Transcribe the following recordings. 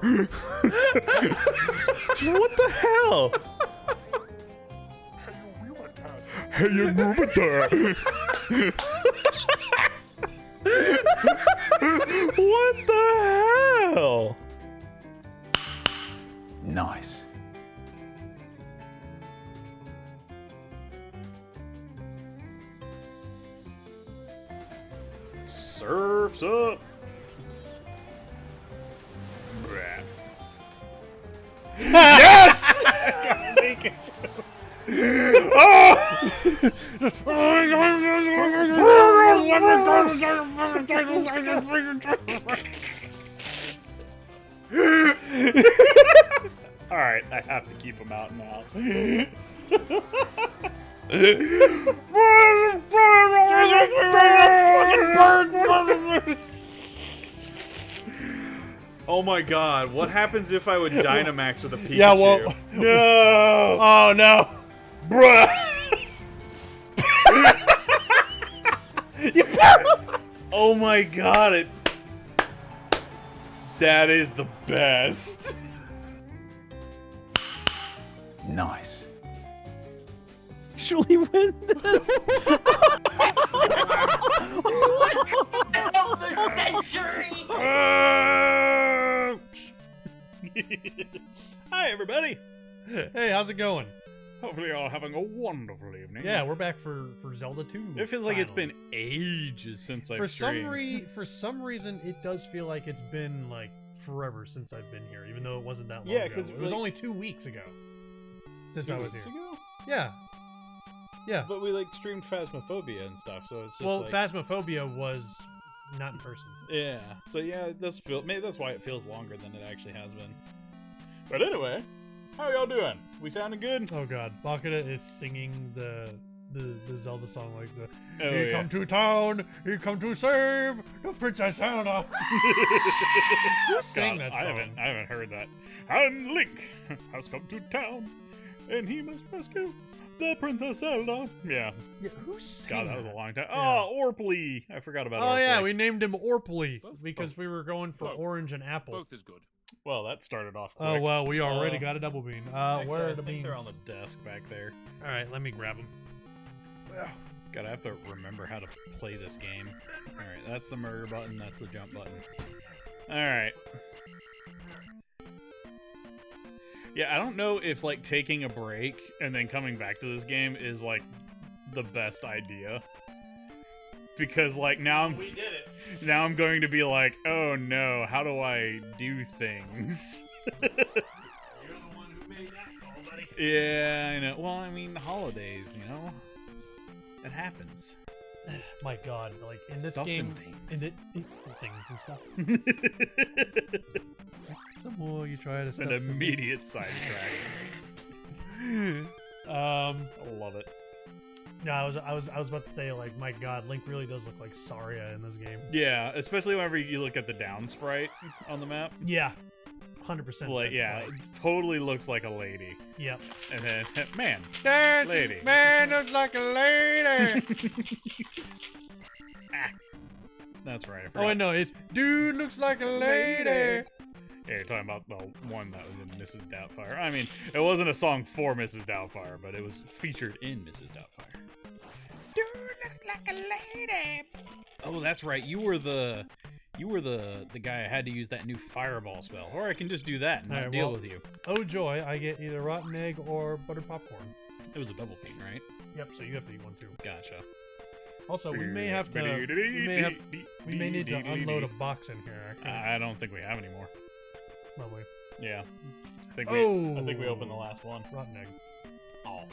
What the hell? Hey, you What the hell? Nice. Surf's up. Yes! All right, I have to keep him out now. Oh my god, what happens if I would Dynamax with a Pikachu? Yeah, well... No! Oh, no. Bruh! Oh my god, that is the best. Nice. Actually win this. Of the century! Hi, everybody. Hey, how's it going? Hopefully you're all having a wonderful evening. Yeah, we're back for Zelda 2. It feels like it's finally. been ages since I've For streamed. for some reason, it does feel like it's been like forever since I've been here, even though it wasn't that long Yeah, ago. 'cause It was like- only 2 weeks ago since 2 I was weeks here. ago? Yeah. Yeah. But we like streamed Phasmophobia and stuff, so it's just Well, like... Phasmophobia was not in person. Yeah, so yeah, it does feel... Maybe that's why it feels longer than it actually has been. But anyway, how y'all doing? We sounding good? Oh god, Bakura is singing the Zelda song like the Oh, "He yeah. come to town, he come to save the Princess Zelda." Who sang God, that song? I haven't heard that. And Link has come to town, and he must rescue the Princess Zelda. Yeah, Yeah, who sang God, that was a long time. Yeah. Oh, Orpley. I forgot about Oh Orpley. yeah, we named him Orpley Both. because we were going for Both. orange and apple. Both is good. Well, that started off quick. Oh well, we already Uh, got a double bean. Actually, Where I are the think beans? they're on the desk back there. All right, let me grab them. God, I have to remember how to play this game. Alright, that's the murder button, that's the jump button. Alright. Yeah, I don't know if, like, taking a break and then coming back to this game is, like, the best idea. Because, like, now I'm... We did it. Now I'm going to be like, oh no, how do I do things? You're the one who made that call, buddy. Yeah, I know. Well, I mean, the holidays, you know? It happens. My God, like in this Stuff game, and things and stuff. The more you try to It's an stuff them- immediate sidetrack. I love it. Yeah, I was about to say, like, my God, Link really does look like Saria in this game. Yeah, especially whenever you look at the down sprite on the map. Yeah, 100%. Like, yeah, it totally looks like a lady. Yep. And then, man, That lady. man looks like a lady. That's right. I Oh forgot. wait, no, it's dude looks like a lady. Yeah, you're talking about the one that was in Mrs. Doubtfire. I mean, it wasn't a song for Mrs. Doubtfire, but it was featured in Mrs. Doubtfire. Dude looks like a lady. Oh, that's right. You were the guy I had to use that new fireball spell, or I can just do that and not Alright, deal well- with you. Oh joy, I get either rotten egg or buttered popcorn. It was a double bean, right? Yep, so you have to eat one too. Gotcha. Also, we may have to. We may need to unload a box in here. I don't think we have any more. Probably. Yeah. I think Oh. we opened the last one. Rotten egg. Oh.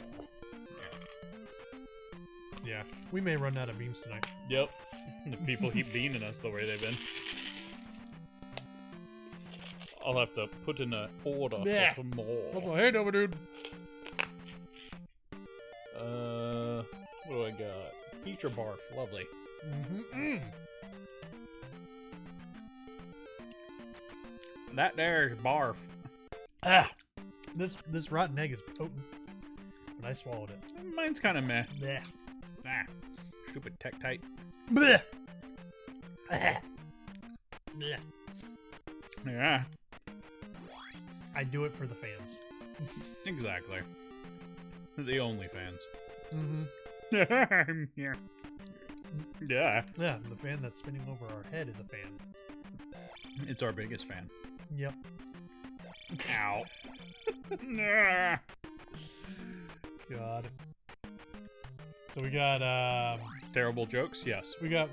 Yeah, we may run out of beans tonight. Yep. The people keep beaning us the way they've been. I'll have to put in an order Yeah. for some more. What's my hand over, dude? What do I got? Peach or barf? Lovely. Mm-hmm. That there barf. Ah, this rotten egg is potent, but I swallowed it. Mine's kind of meh. Blech. Ah, stupid Tektite. Blech. Ah. Blech. Yeah. I do it for the fans. Exactly. The only fans. Mm-hmm. Yeah. Yeah. Yeah, the fan that's spinning over our head is a fan. It's our biggest fan. Yep. Ow. Nah. God. So we got Terrible jokes? Yes. we got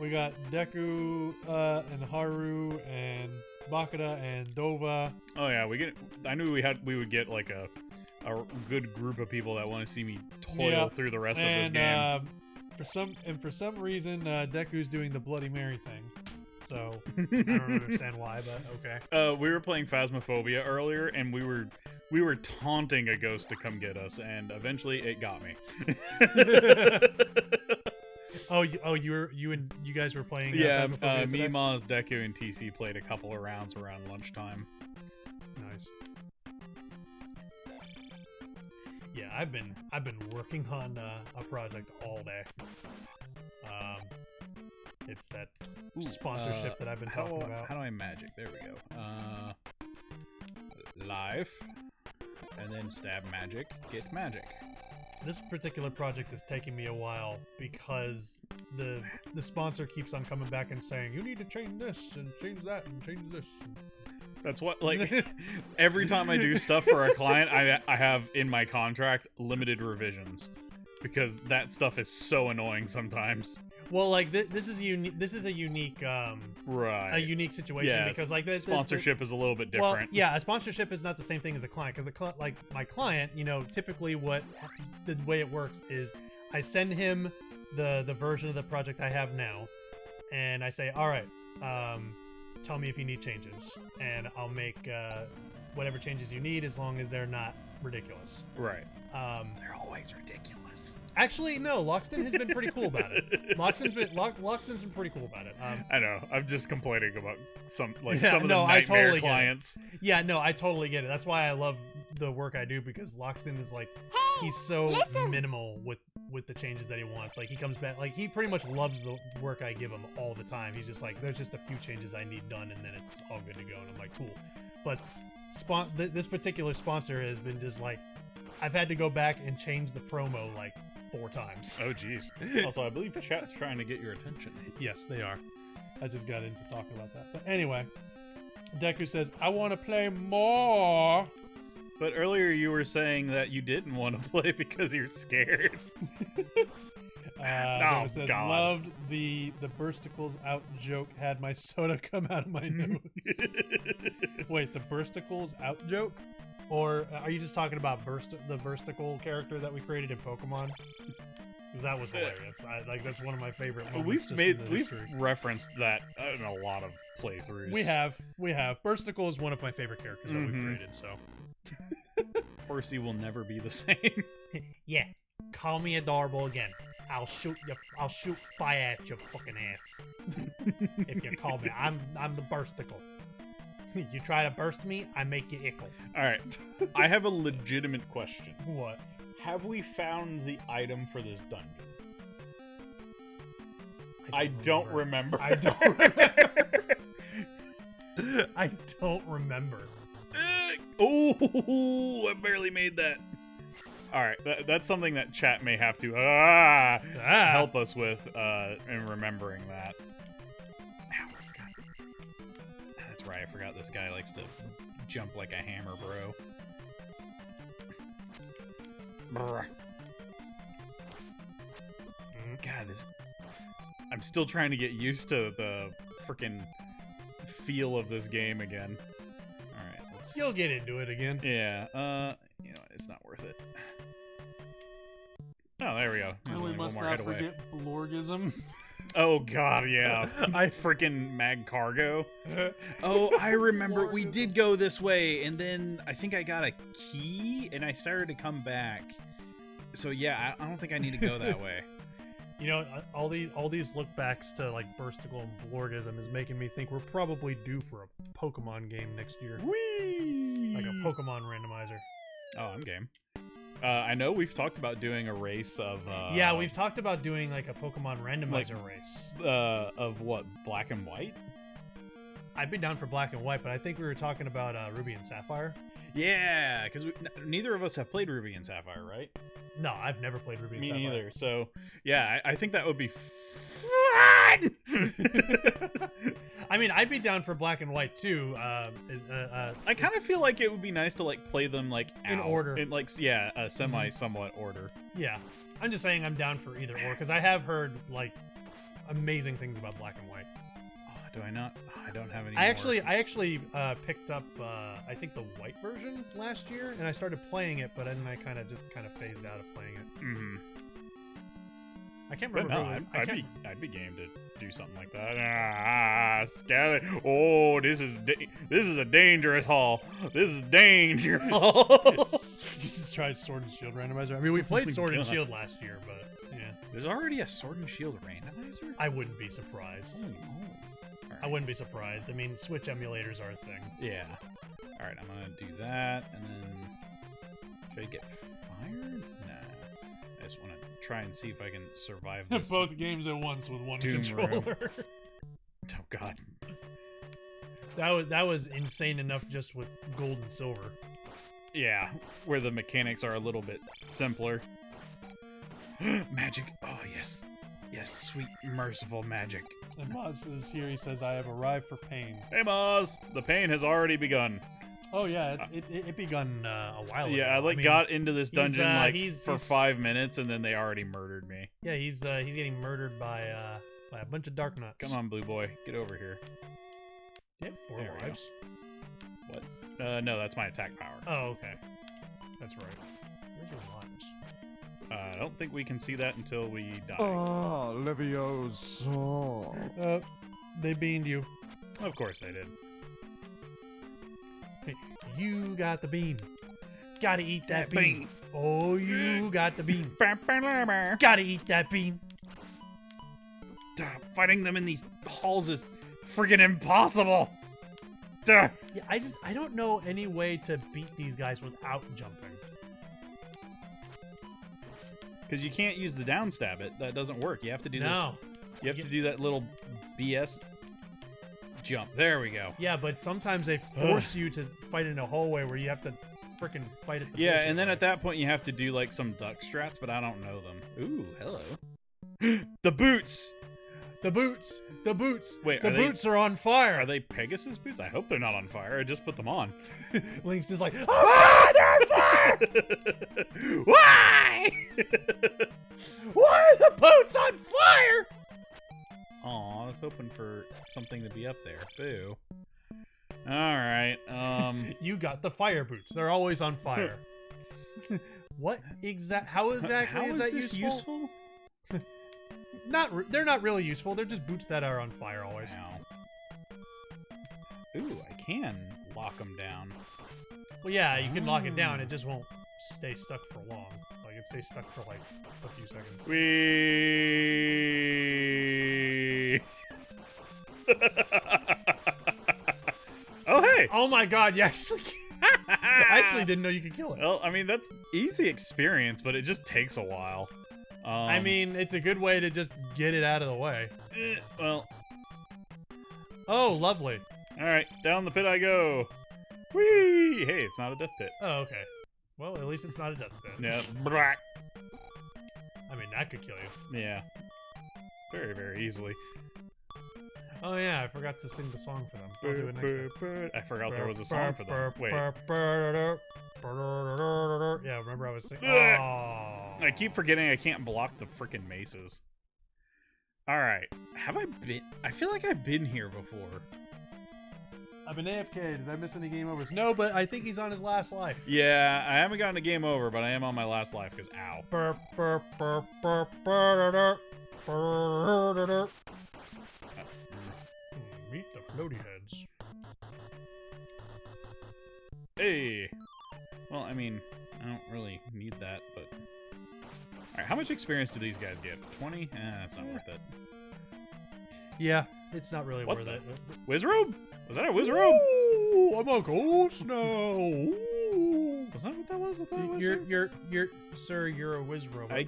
Deku and Haru and Bakura and Dova. Oh yeah, I knew we would get like a good group of people that want to see me toil Yeah. through the rest And of this game. for some reason Deku's doing the Bloody Mary thing. So I don't understand why, but okay. We were playing Phasmophobia earlier, and we were taunting a ghost to come get us, and eventually it got me. You guys were playing. Yeah, Phasmophobia me, today? Maz, Deku, and TC played a couple of rounds around lunchtime. Nice. Yeah, I've been working on a project all day. It's that sponsorship that I've been talking about. How do I magic? There we go. Life, and then stab magic, get magic. This particular project is taking me a while because the sponsor keeps on coming back and saying you need to change this and change that and change this. That's what, like, every time I do stuff for a client, I have in my contract limited revisions because that stuff is so annoying sometimes. Well, like this is a unique Right. a unique situation Yeah, because like sponsorship is a little bit well, different. yeah, a sponsorship is not the same thing as a client because like my client, typically the way it works is I send him the version of the project I have now, and I say, all right, tell me if you need changes, and I'll make whatever changes you need as long as they're not ridiculous. Right. They're always ridiculous. Actually, no, Loxton has been pretty cool about it. Loxton's been pretty cool about it. I know. I'm just complaining about some of I the nightmare totally get it. clients. Yeah, no, I totally get it. That's why I love the work I do because Loxton is like, he's so minimal with the changes that he wants. Like he comes back, like he pretty much loves the work I give him all the time. He's just like, there's just a few changes I need done, and then it's all good to go. And I'm like, cool. But this particular sponsor has been just like, I've had to go back and change the promo like 4 times. Oh, jeez. Also, I believe chat's trying to get your attention. Yes, they are. I just got into talking about that. But anyway, Deku says, I want to play more. But earlier you were saying that you didn't want to play because you're scared. Deku says, God. loved the bursticles out joke, had my soda come out of my nose. Wait, the bursticles out joke? Or are you just talking about the bursticle character that we created in Pokemon? Because that was hilarious. That's one of my favorite moments. We've referenced that in a lot of playthroughs. We have. Bursticle is one of my favorite characters that we've created, so. Percy will never be the same. Yeah. Call me adorable again. I'll shoot fire at your fucking ass. If you call me. I'm the bursticle. You try to burst me, I make you ickle. Alright. I have a legitimate question. What? Have we found the item for this dungeon? I don't remember. I don't remember. I don't remember. Oh, I barely made that. Alright, that's something that chat may have to help us with in remembering that. Ow, God. That's right, I forgot this guy likes to jump like a hammer, bro. Brr. God, I'm still trying to get used to the freaking feel of this game again. Alright, You'll get into it again. Yeah, you know, it's not worth it. Oh, there we go. There's we only must one more not head away. forget Blorgism. Oh god, yeah. I freaking Mag Cargo. Oh, I remember we did go this way, and then I think I got a key, and I started to come back. So yeah, I don't think I need to go that way. You know, all these look backs to like Bursticle and Blorgism is making me think we're probably due for a Pokemon game next year. Whee! Like a Pokemon randomizer. Oh, I'm game. I know we've talked about doing a race of yeah, we've talked about doing like a Pokemon randomizer race. Of what, Black and White? I'd be down for black and white, but I think we were talking about Ruby and Sapphire. Yeah, because neither of us have played Ruby and Sapphire, right? No, I've never played Ruby and Me Sapphire. neither. So, yeah, I think that would be fun. I mean, I'd be down for black and white too. I kind of feel like it would be nice to like play them like in order, in like a somewhat order. Yeah, I'm just saying I'm down for either or because I have heard like amazing things about black and white. Oh, do I not? Oh, I don't have any. I actually picked up I think the white version last year, and I started playing it, but then I kind of phased out of playing it. Mm-hmm. I can't remember. I'd be game to do something like that. Scally. Oh, this is a dangerous haul. This is danger. Just tried Sword and Shield randomizer. I mean, we played Sword and Shield last year, but yeah. There's already a Sword and Shield randomizer. I wouldn't be surprised. I wouldn't be surprised. I mean, Switch emulators are a thing. Yeah. All right, I'm gonna do that, and then should I get fired? Nah. I just want to try and see if I can survive this. Both games at once with one Doom controller. Oh God. That was insane enough just with gold and silver. Yeah, where the mechanics are a little bit simpler. Magic. Oh yes. Yes, sweet merciful magic. And Moz is here. He says, "I have arrived for pain." Hey Moz, the pain has already begun. Oh yeah, It begun a while ago. Yeah, I got into this dungeon for he's 5 minutes, and then they already murdered me. Yeah, he's getting murdered by a bunch of dark nuts. Come on, blue boy, get over here. You have 4 There we lives. What? No, that's my attack power. Oh, okay. That's right. Where's your lives? I don't think we can see that until we die. Ah, Leviosa. They beamed you. Of course they did. Hey, you got the bean. Gotta eat that bean. Oh, you got the bean. Gotta eat that bean. Fighting them in these halls is friggin' impossible. Duh. Yeah, I don't know any way to beat these guys without jumping. Because you can't use the down stab it. That doesn't work. You have to do this. No. You have to do that little BS jump. There we go. Yeah, but sometimes they force you to fight in a hallway where you have to frickin' fight it. Yeah, and then at that point you have to do like some duck strats, but I don't know them. Ooh, hello. The boots! The boots! The boots! Wait, the boots are on fire! Are they Pegasus boots? I hope they're not on fire. I just put them on. Link's just like, oh, they're on fire! Why? Why are the boots on fire? Aw, I was hoping for something to be up there. Boo. Alright, You got the fire boots. They're always on fire. What how is that How is that this useful? They're not really useful. They're just boots that are on fire always. Ow. Ooh, I can lock them down. Well, yeah, you can lock it down. It just won't stay stuck for long. Like, it stays stuck for, like, a few seconds. Oh, hey! Oh my god, you actually I actually didn't know you could kill it. Well, I mean, that's easy experience, but it just takes a while. I mean, it's a good way to just get it out of the way. Well. Oh, lovely. Alright, down the pit I go. Whee! Hey, it's not a death pit. Oh, okay. Well, at least it's not a death pit. Yeah. Black. I mean, that could kill you. Yeah. Very, very easily. Oh, yeah, I forgot to sing the song for them. I'll do it next time. I forgot there was a song for them. Wait. Yeah, remember I was singing? Oh. I keep forgetting I can't block the frickin' maces. Alright. Have I been... I feel like I've been here before. I've been AFK. Did I miss any game overs? No, but I think he's on his last life. Yeah, I haven't gotten a game over, but I am on my last life, because ow. Meet the floaty heads. Hey! Well, I mean, I don't really need that, but... Alright, how much experience do these guys get? 20? That's not worth it. Yeah, it's not really What worth the- it. Wizrobe? Was that a Wizrobe? Ooh, I'm a ghost now. Ooh. Was that what that was? I thought it was Sir, you're a wizrobe. I-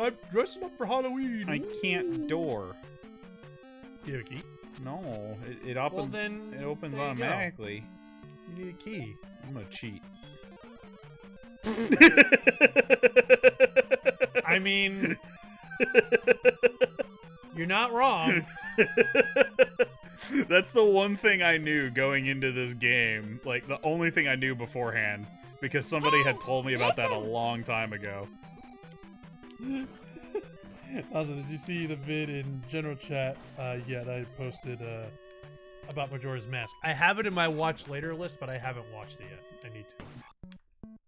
I'm dressing up for Halloween. I can't door. Do you have a key? No, it opens. Well, then it opens there you go. automatically. You need a key. I'm gonna cheat. I mean, you're not wrong. That's the one thing I knew going into this game. Like, the only thing I knew beforehand. Because somebody had told me about that a long time ago. Also, did you see the vid in general chat? Yeah, I posted about Majora's Mask. I have it in my watch later list, but I haven't watched it yet. I need to.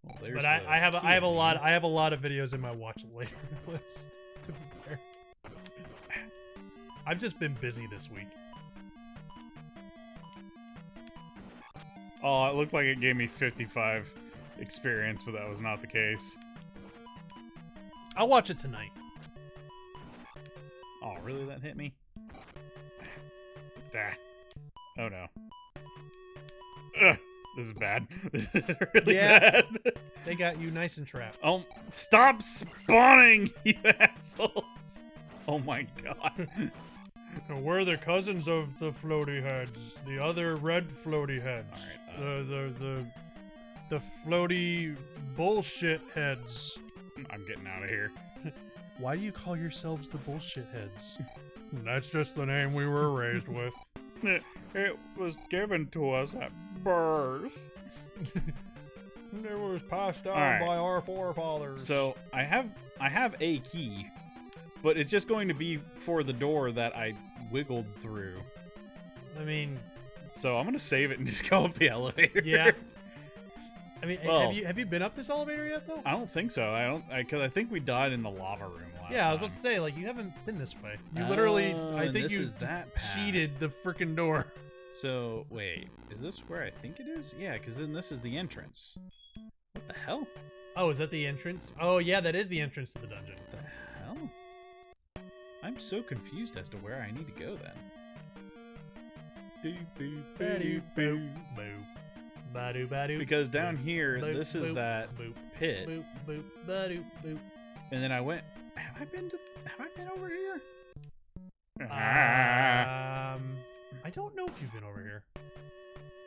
Well, there's But I have a lot of videos in my watch later list. To be fair, I've just been busy this week. Oh, it looked like it gave me 55 experience, but that was not the case. I'll watch it tonight. Oh, really? That hit me? Ah. Oh, no. Ugh, this is bad. This is really bad. They got you nice and trapped. Oh, stop spawning, you assholes! Oh my god. We're the cousins of the floaty heads. The other red floaty heads. Alright, The floaty bullshit heads. I'm getting out of here. Why do you call yourselves the bullshit heads? That's just the name we were raised with. It was given to us at birth. It was passed down Alright. by our forefathers. So, I have a key, but it's just going to be for the door that I wiggled through. I mean, So I'm gonna save it and just go up the elevator. yeah. I mean, Well, have you been up this elevator yet, though? I don't think so. Because I think we died in the lava room last Yeah, I was time. about to say, like, you haven't been this way. You literally, I and think this you is that path. cheated the freaking door. So, wait, is this where I think it is? Yeah, because then this is the entrance. What the hell? Oh, is that the entrance? Oh, yeah, that is the entrance to the dungeon. What the hell? I'm so confused as to where I need to go then. Because down here, this is that pit. And then I went. Have I been over here? I don't know if you've been over here.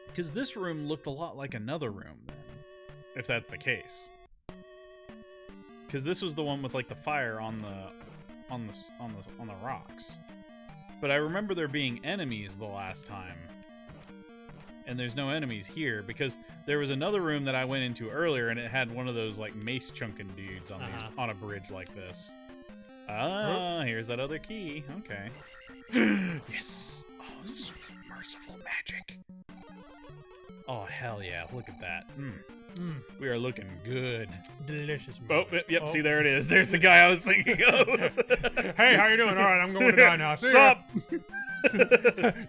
Because this room looked a lot like another room then, if that's the case. Because this was the one with like the fire on the rocks. But I remember there being enemies the last time. And there's no enemies here because there was another room that I went into earlier and it had one of those like mace chunking dudes on on a bridge like this. Ah, here's that other key. Okay. Yes. Oh, sweet merciful magic. Oh hell yeah! Look at that. We are looking good. Delicious. Oh, yep. Oh. See, there it is. There's the guy I was thinking of. Hey, how you doing? All right, I'm going to die now. Sup?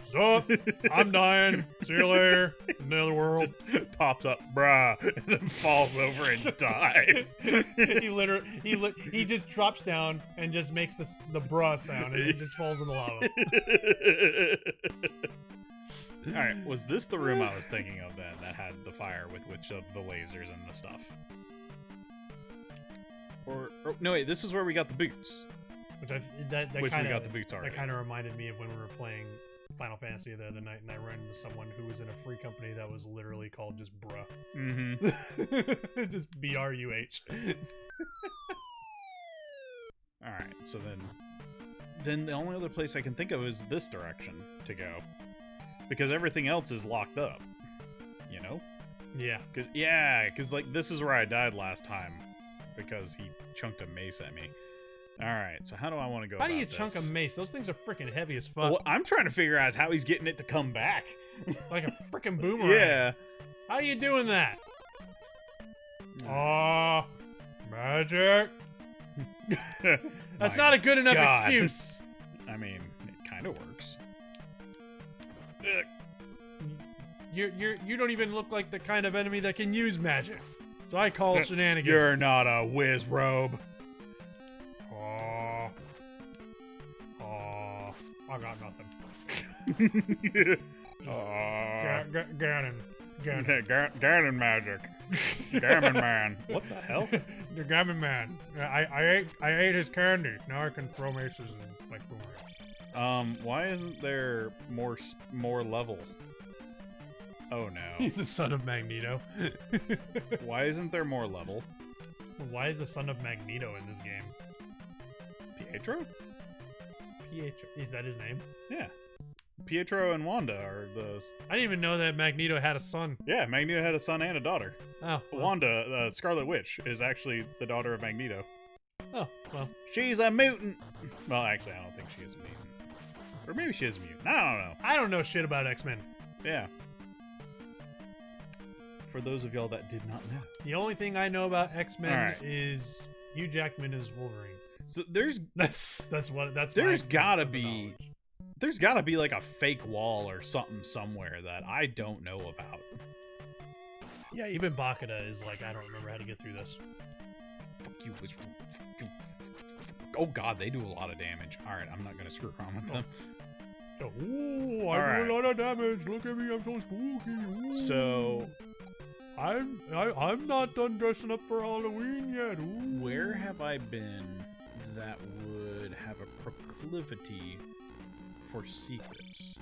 Sup? I'm dying. See you later. In the other world. Just pops up, bruh, and then falls over and dies. he just drops down and just makes the bruh sound, and he just falls in the lava. Alright, was this the room I was thinking of then that had the fire with which of the lasers and the stuff? Or no wait, this is where we got the boots. Which we got the boots already. That kind of reminded me of when we were playing Final Fantasy the other night, and I ran into someone who was in a free company that was literally called just bruh. Mm-hmm. Just BRUH. Alright, so then the only other place I can think of is this direction to go. Because everything else is locked up. You know? Yeah. Because like this is where I died last time. Because he chunked a mace at me. Alright, so how do I want to go How about do you this? chunk a mace? Those things are freaking heavy as fuck. What I'm trying to figure out is how he's getting it to come back. Like a freaking boomerang. Yeah. How are you doing that? Aw, magic. That's not a good enough excuse. I mean, it kind of works. You don't even look like the kind of enemy that can use magic. So I call shenanigans. You're not a whiz robe. I got nothing. Ganon magic. Gammon man. What the hell? The Gammon man. I ate his candy. Now I can throw maces and like boomerangs. Why isn't there more level? Oh no. He's the son of Magneto. Why isn't there more level? Why is the son of Magneto in this game? Pietro? Pietro. Is that his name? Yeah. Pietro and Wanda are the... I didn't even know that Magneto had a son. Yeah, Magneto had a son and a daughter. Oh. Well. Wanda, Scarlet Witch, is actually the daughter of Magneto. Oh, well. She's a mutant! Well, actually, I don't think she is a mutant. Or maybe she is a mutant. I don't know. I don't know shit about X-Men. Yeah. For those of y'all that did not know. The only thing I know about X-Men Alright. is Hugh Jackman is Wolverine. So there's That's there's gotta be like a fake wall or something somewhere that I don't know about. Yeah, even Bakata is like, I don't remember how to get through this. Fuck you, oh god, they do a lot of damage. Alright, I'm not gonna screw around with them. Oh, I do a lot of damage. Look at me, I'm so spooky. Ooh. So I'm not done dressing up for Halloween yet. Ooh. where have I been that would have a proclivity for secrets?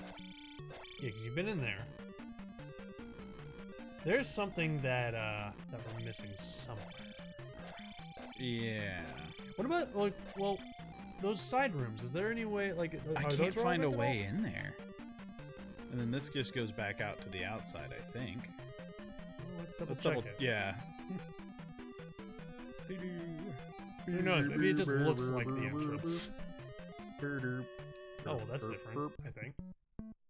Yeah, because you've been in there. There's something that we're missing somewhere. Yeah. What about, like, well, those side rooms? Is there any way, like... I are can't those find a relevant at way in there. And then this just goes back out to the outside, I think. all? Well, let's double check it. Yeah. Who knows? Maybe it just looks like the entrance. Oh, that's different, I think.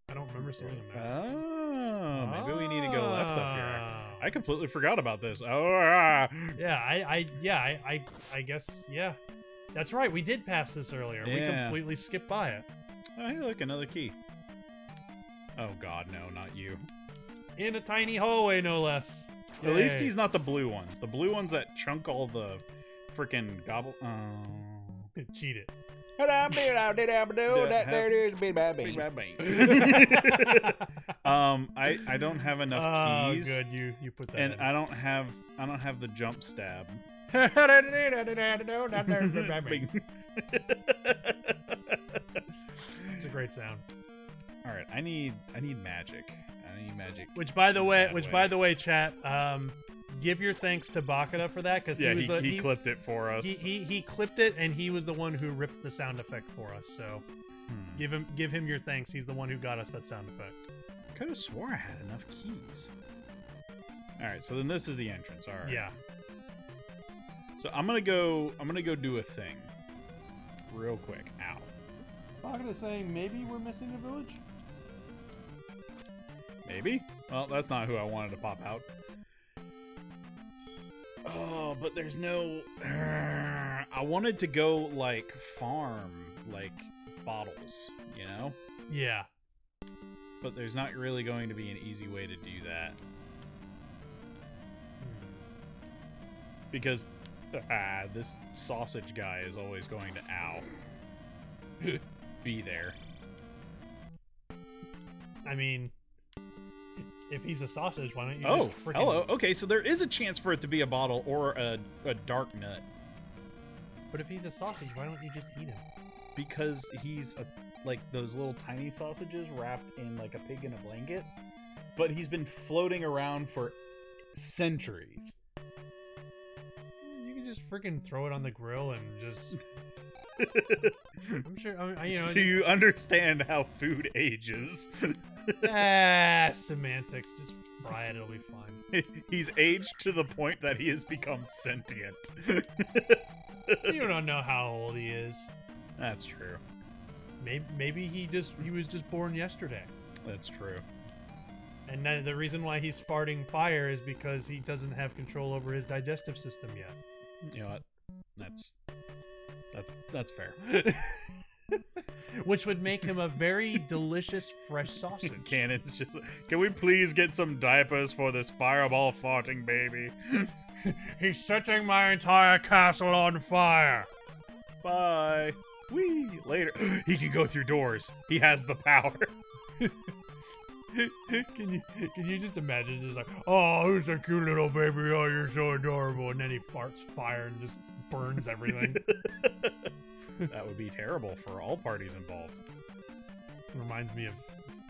I don't remember seeing them there. Oh, maybe we need to go left up here. Oh. I completely forgot about this. Oh, Yeah, I guess, yeah. That's right, we did pass this earlier. We Yeah. completely skipped by it. Oh, hey, look, another key. Oh god, no, not you. In a tiny hallway, no less. At least Yay. he's not the blue ones. The blue ones that chunk all the freaking gobble. Oh. Cheat it. I don't have enough keys. Oh, good, you put that And in. I don't have the jump stab. It's a great sound. All right, I need magic. I need magic. Which, by the way, that way. chat, give your thanks to Bakata for that, because Yeah, he was he clipped it for us. He clipped it, and he was the one who ripped the sound effect for us. So give him your thanks. He's the one who got us that sound effect. Could have swore I had enough keys. All right, so then this is the entrance. All right. Yeah. So I'm gonna go do a thing, real quick. Ow. Bakata saying maybe we're missing a village. Maybe. Well, that's not who I wanted to pop out. Oh, but there's no. I wanted to go like farm like bottles, you know. Yeah. But there's not really going to be an easy way to do that. Because this sausage guy is always going to, ow, be there. I mean, if he's a sausage, why don't you Oh, just freaking... hello. Okay, so there is a chance for it to be a bottle or a dark nut. But if he's a sausage, why don't you just eat him? Because he's like those little tiny sausages wrapped in like a pig in a blanket. But he's been floating around for centuries. You can just freaking throw it on the grill and just... I'm sure, I mean, you know... Do you understand how food ages? Semantics. Just fry it, it'll be fine. He's aged to the point that he has become sentient. You don't know how old he is. That's true. Maybe he was just born yesterday. That's true. And then the reason why he's farting fire is because he doesn't have control over his digestive system yet. You know what? That's fair. Which would make him a very delicious fresh sausage. Can we please get some diapers for this fireball farting baby? He's setting my entire castle on fire. Bye. Wee. Later. He can go through doors. He has the power. Can you just imagine just like, Oh, who's a cute little baby? Oh, you're so adorable. and then he farts fire and just burns everything. That would be terrible for all parties involved. reminds me of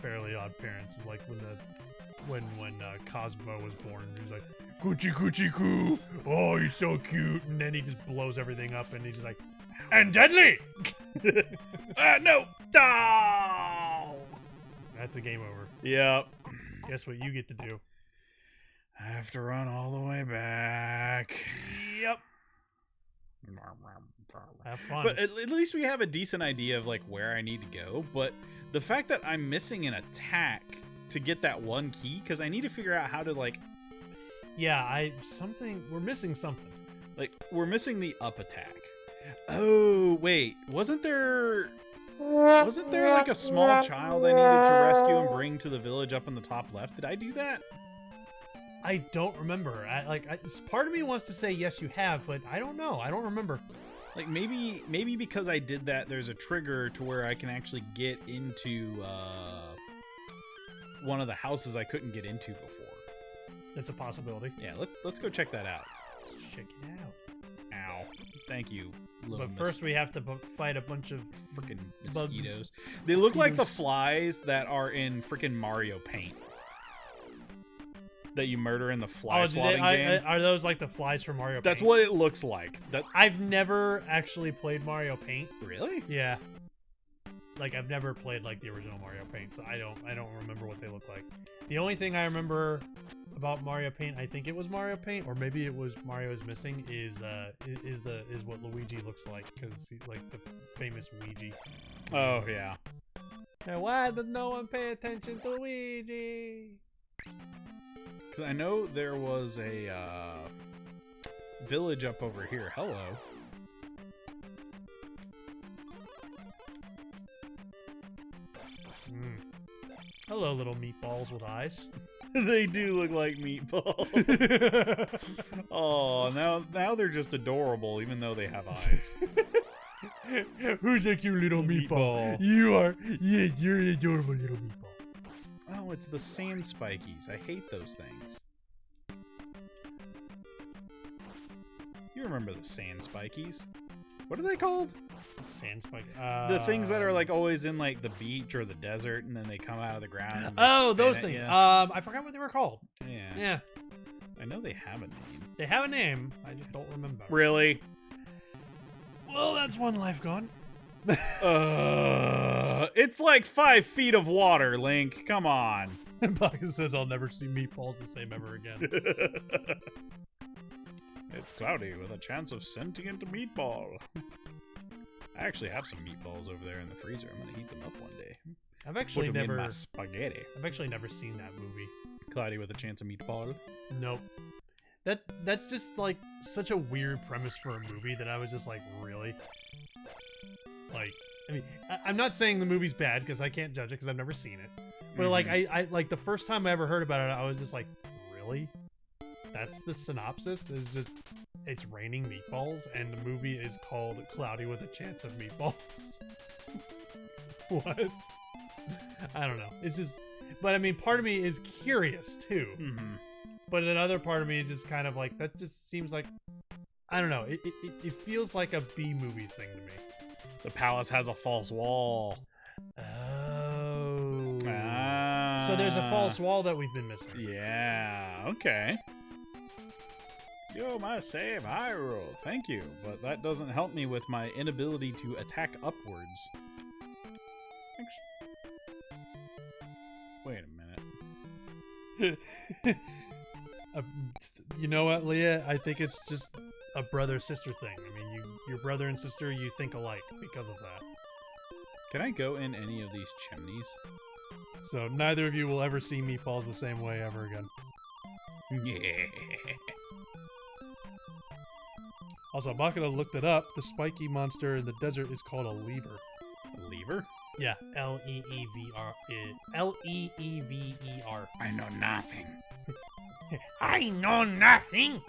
Fairly Odd Parents. It's like when Cosmo was born, he was like, "Coochie coochie coo, oh, you're so cute," and then he just blows everything up, and he's just like, "And deadly." No. Oh! That's a game over. Yep. Guess what you get to do? I have to run all the way back. Yep. Have fun. But at least we have a decent idea of like where I need to go. But the fact that I'm missing an attack to get that one key, because I need to figure out how to like. Yeah, we're missing something. Like we're missing the up attack. Oh wait, wasn't there like a small child I needed to rescue and bring to the village up in the top left? Did I do that? I don't remember. Part of me wants to say yes, you have, but I don't know. I don't remember. Like maybe because I did that, there's a trigger to where I can actually get into one of the houses I couldn't get into before. That's a possibility. Yeah, let's go check that out. Let's check it out. Ow! Thank you. But first, we have to fight a bunch of freaking bugs. mosquitoes. They look like the flies that are in freaking Mario Paint. That you murder in the fly swatting game. Are those like the flies from Mario Paint? That's what it looks like. I've never actually played Mario Paint. Really? Yeah. Like I've never played like the original Mario Paint, so I don't remember what they look like. The only thing I remember about Mario Paint, I think it was Mario Paint, or maybe it was Mario is Missing, is what Luigi looks like, because he's like the famous Luigi. Oh yeah. Now why does no one pay attention to Luigi? Because I know there was a village up over here. Hello. Hello, little meatballs with eyes. They do look like meatballs. Oh, now they're just adorable, even though they have eyes. Who's the cute little meatball? Meatball. You are. Yes, you're an adorable little meatball. Oh, it's the sand spikies. I hate those things. You remember the sand spikies? What are they called? Sand spike. The things that are like always in like the beach or the desert, and then they come out of the ground. And Oh, those spin things. at I forgot what they were called. you. Yeah. Yeah, I know they have a name. they have a name. I just don't remember. Really? Well, that's one life gone. It's like 5 feet of water, Link. Come on. Baka says I'll never see meatballs the same ever again. It's cloudy with a chance of sentient meatball. I actually have some meatballs over there in the freezer. I'm gonna heat them up one day. I've actually Put 'em in never. my spaghetti. I've actually never seen that movie. Cloudy with a chance of meatball. Nope. That's just like such a weird premise for a movie that I was just like, really? Like, I mean, I'm not saying the movie's bad because I can't judge it because I've never seen it. But like, I like the first time I ever heard about it, I was just like, really? That's the synopsis? Is just it's raining meatballs and the movie is called Cloudy with a Chance of Meatballs. What? I don't know. It's just, but I mean, part of me is curious too. Mm-hmm. But another part of me is just kind of like, that just seems like, I don't know. It feels like a B movie thing to me. The palace has a false wall. Oh. Ah. So there's a false wall that we've been missing. Yeah, okay. You're my save Hyrule. Thank you, but that doesn't help me with my inability to attack upwards. Wait a minute. You know what, Leah? I think it's just a brother-sister thing. I mean, your brother and sister, you think alike because of that. Can I go in any of these chimneys? So neither of you will ever see meatballs the same way ever again. Yeah. Also, Bakura looked it up. The spiky monster in the desert is called a lever. A lever? Yeah, L-E-E-V-R. L-E-E-V-E-R. I know nothing. I know nothing!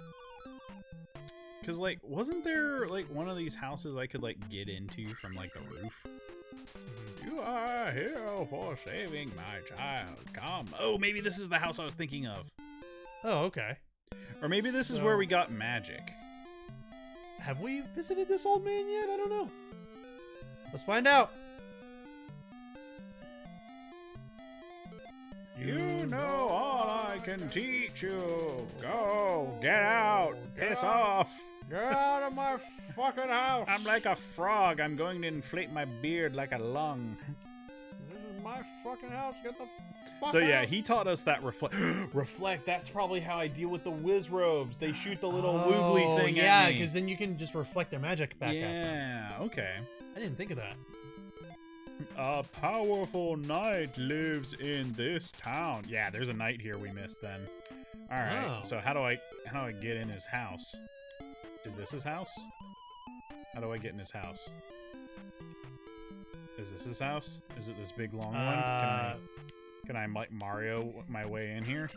Cause like, wasn't there like one of these houses I could like get into from like the roof? You are a hero for saving my child. Come. Oh, maybe this is the house I was thinking of. Oh, okay. Or maybe this is where we got magic. Have we visited this old man yet? I don't know. Let's find out. You know all I can teach you. Go, get out, piss off. Get out of my fucking house! I'm like a frog. I'm going to inflate my beard like a lung. This is my fucking house. Get the fuck So yeah, out. he taught us that reflect. That's probably how I deal with the whiz robes. They shoot the little Oh, woogly thing yeah, at me. because then you can just reflect their magic back at them. Yeah, okay. I didn't think of that. A powerful knight lives in this town. Yeah, there's a knight here we missed then. All right. Oh. So how do I get in his house? Is this his house? How do I get in his house? Is this his house? Is it this big long one? Can I like Mario my way in here?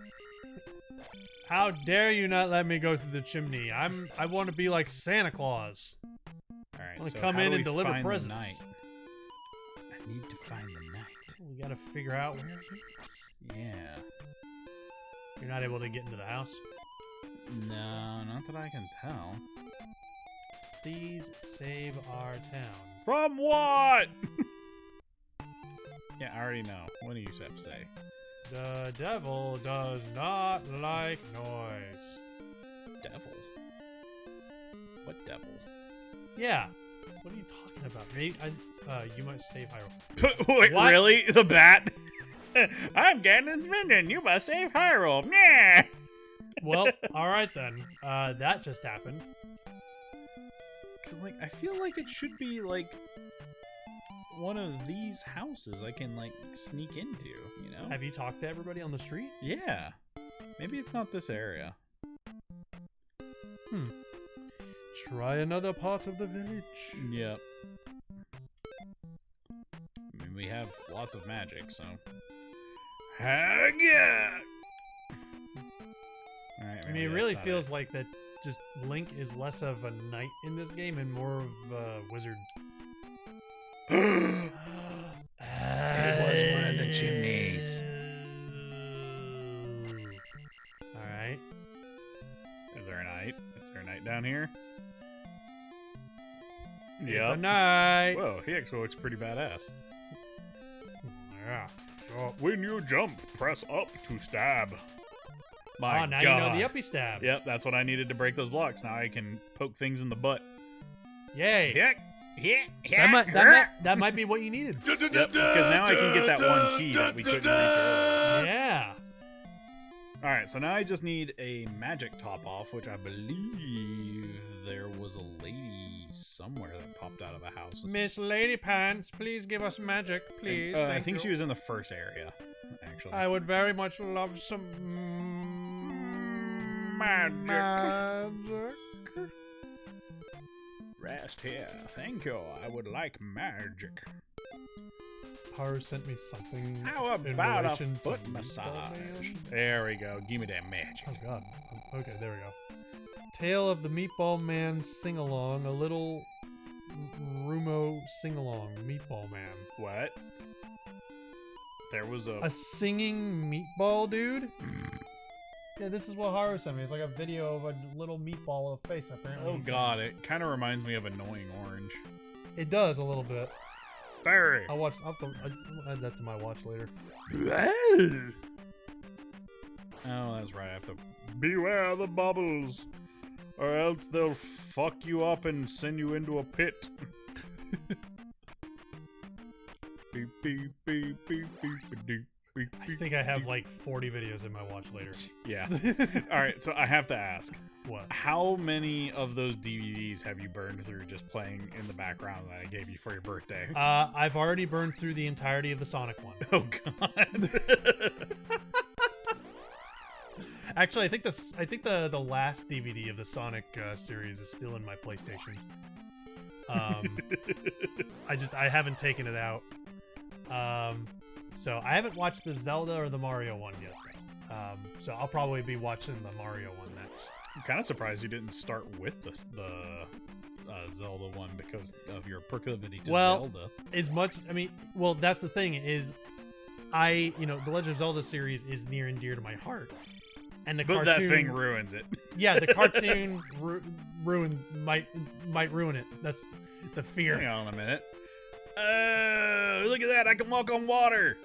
How dare you not let me go through the chimney? I want to be like Santa Claus. All right. I want so to come how in do and we deliver find the presents. knight? I need to find the knight. We gotta figure out where he is. Yeah. You're not able to get into the house. No, not that I can tell. Please save our town. From what? Yeah, I already know. What do you have to say? The devil does not like noise. Devil? What devil? Yeah. What are you talking about? Maybe you might save Hyrule. Wait, What? really? The bat? I'm Ganon's minion. You must save Hyrule. Yeah. Well, all right then. That just happened. So, like, I feel like it should be like one of these houses I can like sneak into. You know? Have you talked to everybody on the street? Yeah. Maybe it's not this area. Try another part of the village. Yep. I mean, we have lots of magic, so. Yeah. All right. I mean, it really feels like that. Just Link is less of a knight in this game and more of a wizard. It was one of the chimneys. All right. Is there a knight? Is there a knight down here? It's a Yep. knight. Whoa, he actually looks pretty badass. Yeah. Sure. When you jump, press up to stab. My Oh, now God. you know the uppy stab. Yep, that's what I needed to break those blocks. Now I can poke things in the butt. Yay. Yeah. That might be what you needed. Yep, because now I can get that one key that we couldn't reach earlier. Yeah. Alright, so now I just need a magic top off, which I believe there was a lady somewhere that popped out of a house. Miss Lady Pants, please give us magic, please. I Thank think you. she was in the first area, actually. I would very much love some magic. Rest here. Thank you. I would like magic. Haru sent me something. How in about a relation to foot Meatball massage? Man. There we go. Give me that magic. Oh god. Okay, there we go. Tale of the Meatball Man sing-along, a little Rumo sing-along, Meatball Man. What? There was A singing meatball dude? Yeah, this is what Haru sent me. It's like a video of a little meatball with a face, apparently. Oh he god, sings. it kind of reminds me of Annoying Orange. It does a little bit. Fairy! I'll add that to my watch later. Oh, that's right. I have to beware the bubbles, or else they'll fuck you up and send you into a pit. Beep, beep, beep, beep, beep, beep, beep, I beep, think I have beep. like 40 videos in my watch later. Yeah. All right, so I have to ask, What? how many of those DVDs have you burned through just playing in the background that I gave you for your birthday? I've already burned through the entirety of the Sonic one. Oh god. Actually, I think the last DVD of the Sonic series is still in my PlayStation. I haven't taken it out. So I haven't watched the Zelda or the Mario one yet. So I'll probably be watching the Mario one next. I'm kind of surprised you didn't start with the Zelda one because of your proclivity to Zelda. Well, that's the thing is, the Legend of Zelda series is near and dear to my heart. And the But cartoon, that thing ruins it. yeah, the cartoon might ruin it. That's the fear. Hang on a minute. Look at that! I can walk on water.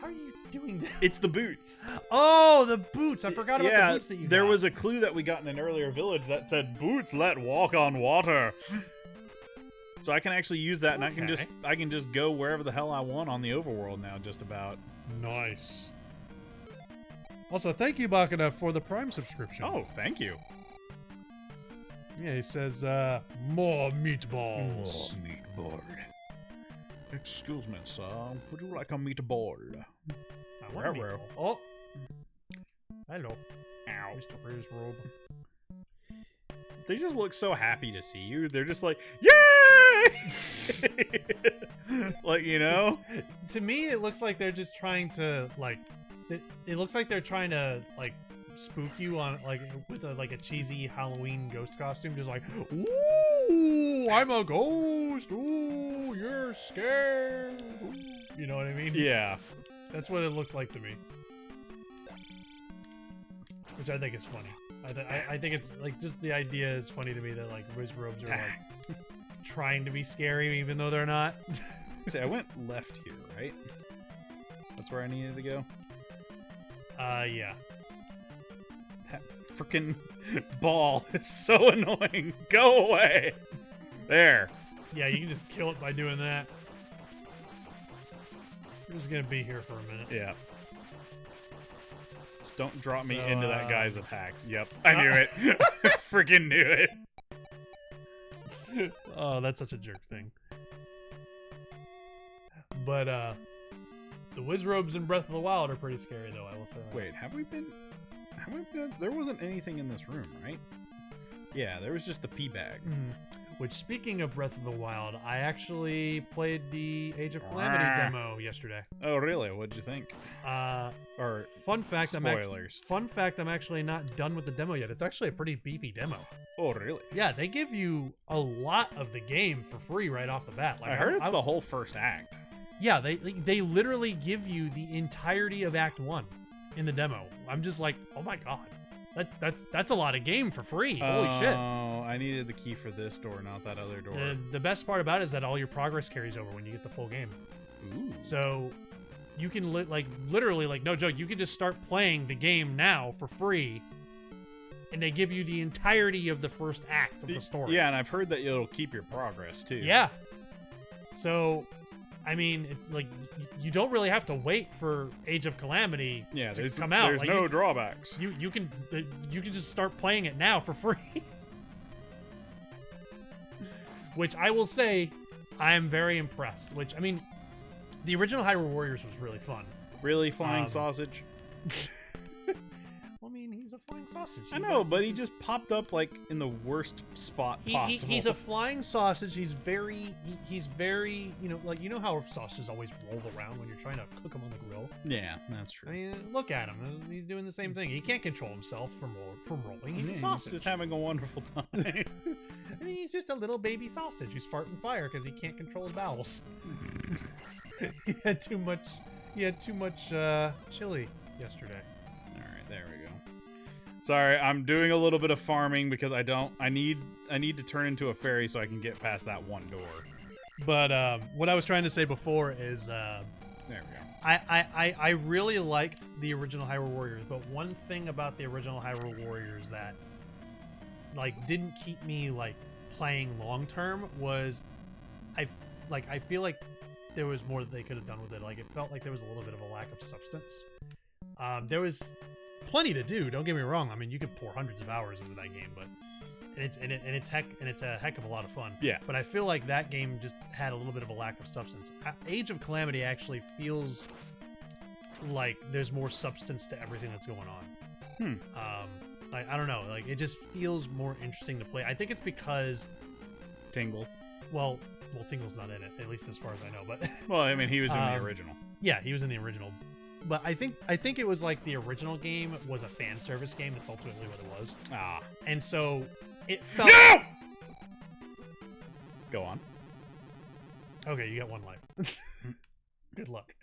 How are you doing that? It's the boots. Oh, the boots. I forgot about the boots that you got. There was a clue that we got in an earlier village that said, "Boots let walk on water." So I can actually use that, and I can just go wherever the hell I want on the overworld now, just about. Nice. Also, thank you, Bakana, for the Prime subscription. Oh, thank you. Yeah, he says, more meatballs. Meatball. Excuse me, sir. Would you like a meatball? I want a meatball. Oh. Hello. Ow. Mr. Rogue. They just look so happy to see you. They're just like, yay! Like, you know? To me, it looks like they're just trying to, like, it looks like they're trying to, like, spook you on, like, with a cheesy Halloween ghost costume. Just like, ooh, I'm a ghost. Ooh, you're scared. Ooh. You know what I mean? Yeah. That's what it looks like to me. Which I think is funny. I think it's, like, just the idea is funny to me that, like, Wiz Robes are, like, trying to be scary even though they're not. See, I went left here, right? That's where I needed to go? Yeah. That freaking ball is so annoying. Go away. There. Yeah, you can just kill it by doing that. I'm just gonna be here for a minute. Yeah. Just don't drop me into that guy's attacks. Yep. I knew it. I freaking knew it. Oh, that's such a jerk thing. But, the Wiz Robes in Breath of the Wild are pretty scary, though, I will say that. Wait, have we been... There wasn't anything in this room, right? Yeah, there was just the pea bag. Which, speaking of Breath of the Wild, I actually played the Age of Calamity demo yesterday. Oh, really? What'd you think? Or fun fact, spoilers. Fun fact, I'm actually not done with the demo yet. It's actually a pretty beefy demo. Oh, really? Yeah, they give you a lot of the game for free right off the bat. Like, I heard it's the whole first act. Yeah, they literally give you the entirety of Act 1 in the demo. I'm just like, oh my god. That's a lot of game for free. Holy shit. Oh, I needed the key for this door, not that other door. The best part about it is that all your progress carries over when you get the full game. Ooh. So you can literally, like, no joke, you can just start playing the game now for free, and they give you the entirety of the first act of the story. Yeah, and I've heard that it'll keep your progress too. Yeah. So, I mean, it's like you don't really have to wait for Age of Calamity to come out. There's no drawbacks. You can just start playing it now for free. Which I will say, I am very impressed. Which, I mean, the original Hyrule Warriors was really fun. Really, flying sausage? I mean, he's a flying sausage. I know, but he just popped up like in the worst spot possible. He's a flying sausage. He's very, like, you know how sausages always roll around when you're trying to cook them on the grill? Yeah, that's true. I mean, look at him. He's doing the same thing. He can't control himself from rolling. He's a sausage. He's just having a wonderful time. I mean, he's just a little baby sausage who's farting fire because he can't control his bowels. He had too much chili yesterday. All right, there we go. Sorry, I'm doing a little bit of farming because I need to turn into a fairy so I can get past that one door. But what I was trying to say before is there we go. I really liked the original Hyrule Warriors, but one thing about the original Hyrule Warriors that like didn't keep me like playing long term was I feel like there was more that they could have done with it. Like, it felt like there was a little bit of a lack of substance. There was plenty to do, don't get me wrong. I mean, you could pour hundreds of hours into that game, but it's a heck of a lot of fun. Yeah. But I feel like that game just had a little bit of a lack of substance. Age of Calamity actually feels like there's more substance to everything that's going on. Like, I don't know, like, it just feels more interesting to play. I think it's because Tingle. Well, Tingle's not in it, at least as far as I know. But well, I mean, he was in the original. Yeah, he was in the original. But I think it was like the original game was a fan service game. That's ultimately what it was. Ah. And so it felt. No! Go on. Okay, you got one life. Good luck.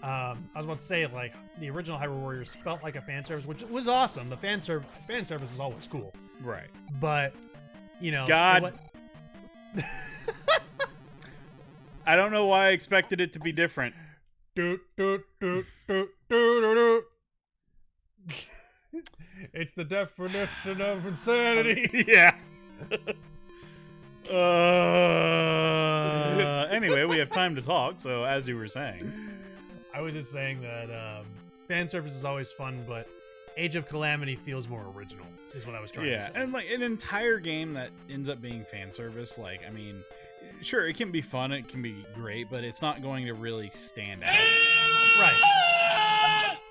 I was about to say, like, the original Hyrule Warriors felt like a fan service, which was awesome. The fan service is always cool. Right. But, you know, God. I don't know why I expected it to be different. Doot, doot, doot, doot, doot, doot, doot. It's the definition of insanity. Yeah. Anyway, we have time to talk, so as you were saying. I was just saying that fan service is always fun, but Age of Calamity feels more original, is what I was trying to say. Yeah, and like an entire game that ends up being fan service, like, I mean, sure, it can be fun, it can be great, but it's not going to really stand out. Right.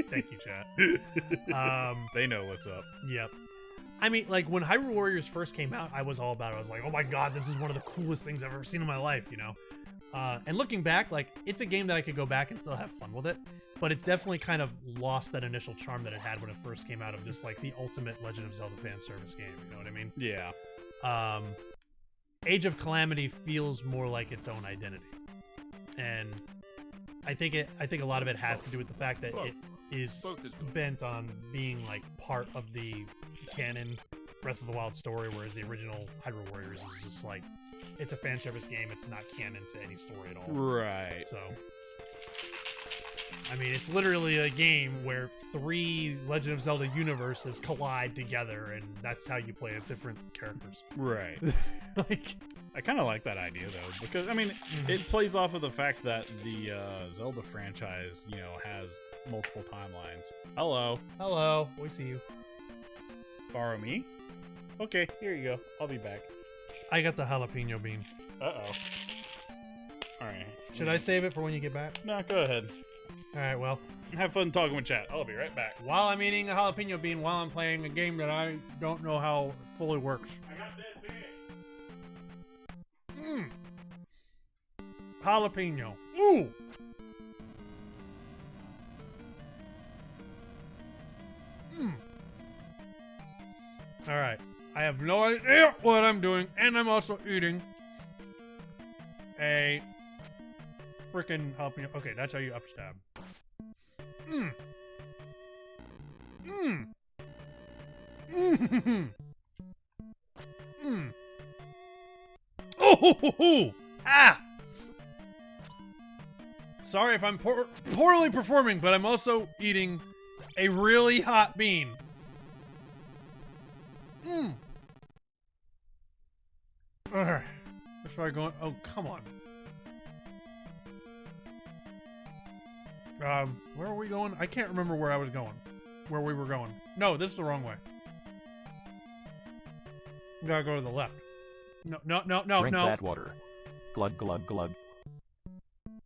Thank you, chat. They know what's up. Yep. I mean, like, when Hyrule Warriors first came out, I was all about it. I was like, oh my god, this is one of the coolest things I've ever seen in my life, you know? And looking back, like, it's a game that I could go back and still have fun with it, but it's definitely kind of lost that initial charm that it had when it first came out of just, like, the ultimate Legend of Zelda fan service game, you know what I mean? Yeah. Age of Calamity feels more like its own identity. And I think a lot of it has to do with the fact that it is bent on being like part of the canon Breath of the Wild story, whereas the original Hyrule Warriors is just like, it's a fan service game, it's not canon to any story at all. Right. So, I mean, it's literally a game where 3 Legend of Zelda universes collide together, and that's how you play as different characters. Right. Like, I kind of like that idea, though, because, I mean, it plays off of the fact that the Zelda franchise, you know, has multiple timelines. Hello. hello, we see you. Borrow me? Okay, here you go. I'll be back. I got the jalapeno bean. Uh-oh. Alright. Should I save it for when you get back? No, go ahead. Alright, well, Have fun talking with chat. I'll be right back. while I'm eating a jalapeno bean, while I'm playing a game that I don't know how fully works. I got that big. Jalapeno. Ooh! Alright. I have no idea what I'm doing, and I'm also eating a freaking jalapeno. Okay, that's how you upstab. Oh! Ho, ho, ho. Ah! Sorry if I'm poorly performing, but I'm also eating a really hot bean. Alright. Where should I go? Oh, come on. Where are we going? I can't remember where I was going. Where we were going. No, this is the wrong way. We gotta go to the left. No, no, no, no, Drink no. that water. Glug, glug, glug.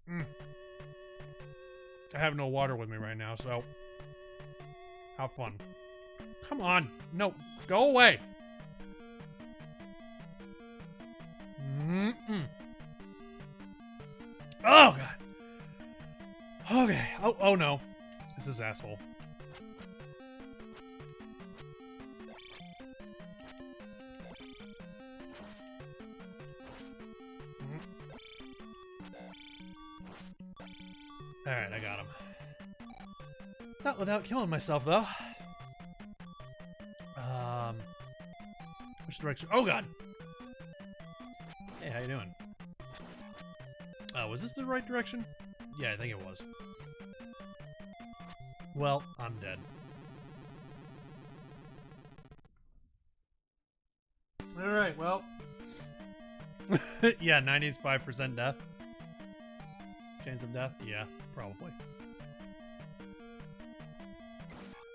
I have no water with me right now, so have fun. Come on. No, go away. Oh, God. Okay. Oh, no. This is asshole. Alright, I got him. Not without killing myself, though. Which direction? Oh, God! Hey, how you doing? Was this the right direction? Yeah, I think it was. Well, I'm dead. Alright, well. Yeah, 95% death. Chance of death? Yeah, probably.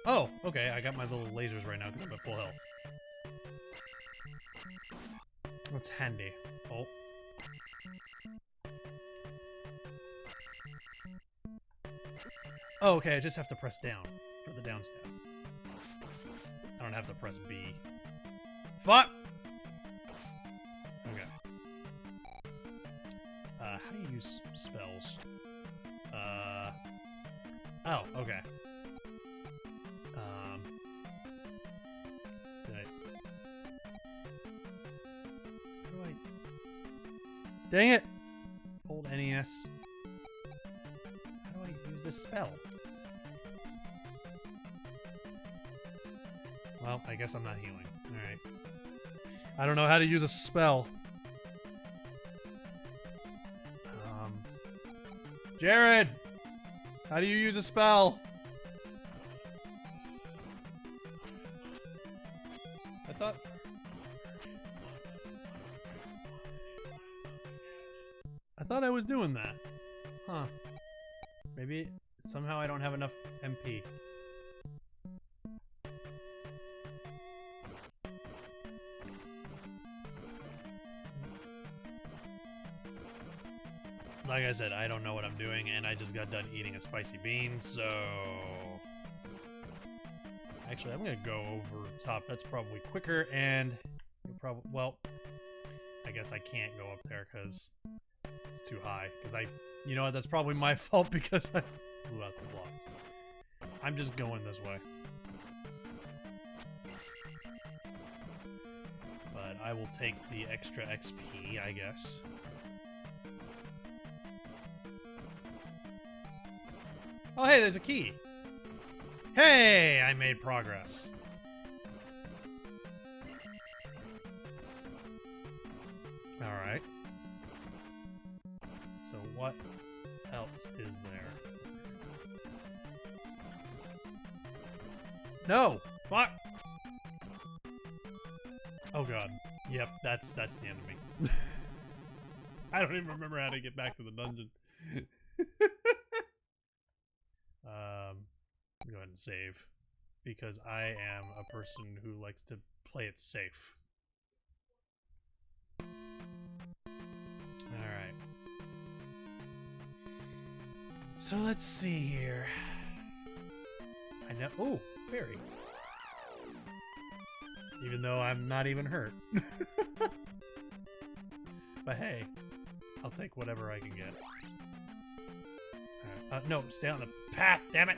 Oh, okay, I got my little lasers right now because I'm at full health. That's handy. Oh. Oh, okay, I just have to press down for the down stab. I don't have to press B. Fuck! Okay. How do you use spells? Oh, okay. Did I... How do I... Dang it! Hold NES. How do I use this spell? Well, I guess I'm not healing. Alright. I don't know how to use a spell. Jared! How do you use a spell? I thought I was doing that. Huh. Maybe somehow I don't have enough MP. Like I said, I don't know what I'm doing, and I just got done eating a spicy bean, so... Actually, I'm gonna go over top. That's probably quicker, and... Probably, well... I guess I can't go up there, because it's too high. Because you know what, that's probably my fault, because I blew out the blocks. I'm just going this way. But I will take the extra XP, I guess. Oh, hey, there's a key. Hey, I made progress. All right. So what else is there? No! Fuck! Oh god. Yep, that's the end of me. I don't even remember how to get back to the dungeon. Go ahead and save, because I am a person who likes to play it safe. Alright. So let's see here. I know. Oh, berry. Even though I'm not even hurt. But hey, I'll take whatever I can get. Alright. No, stay on the path, damn it!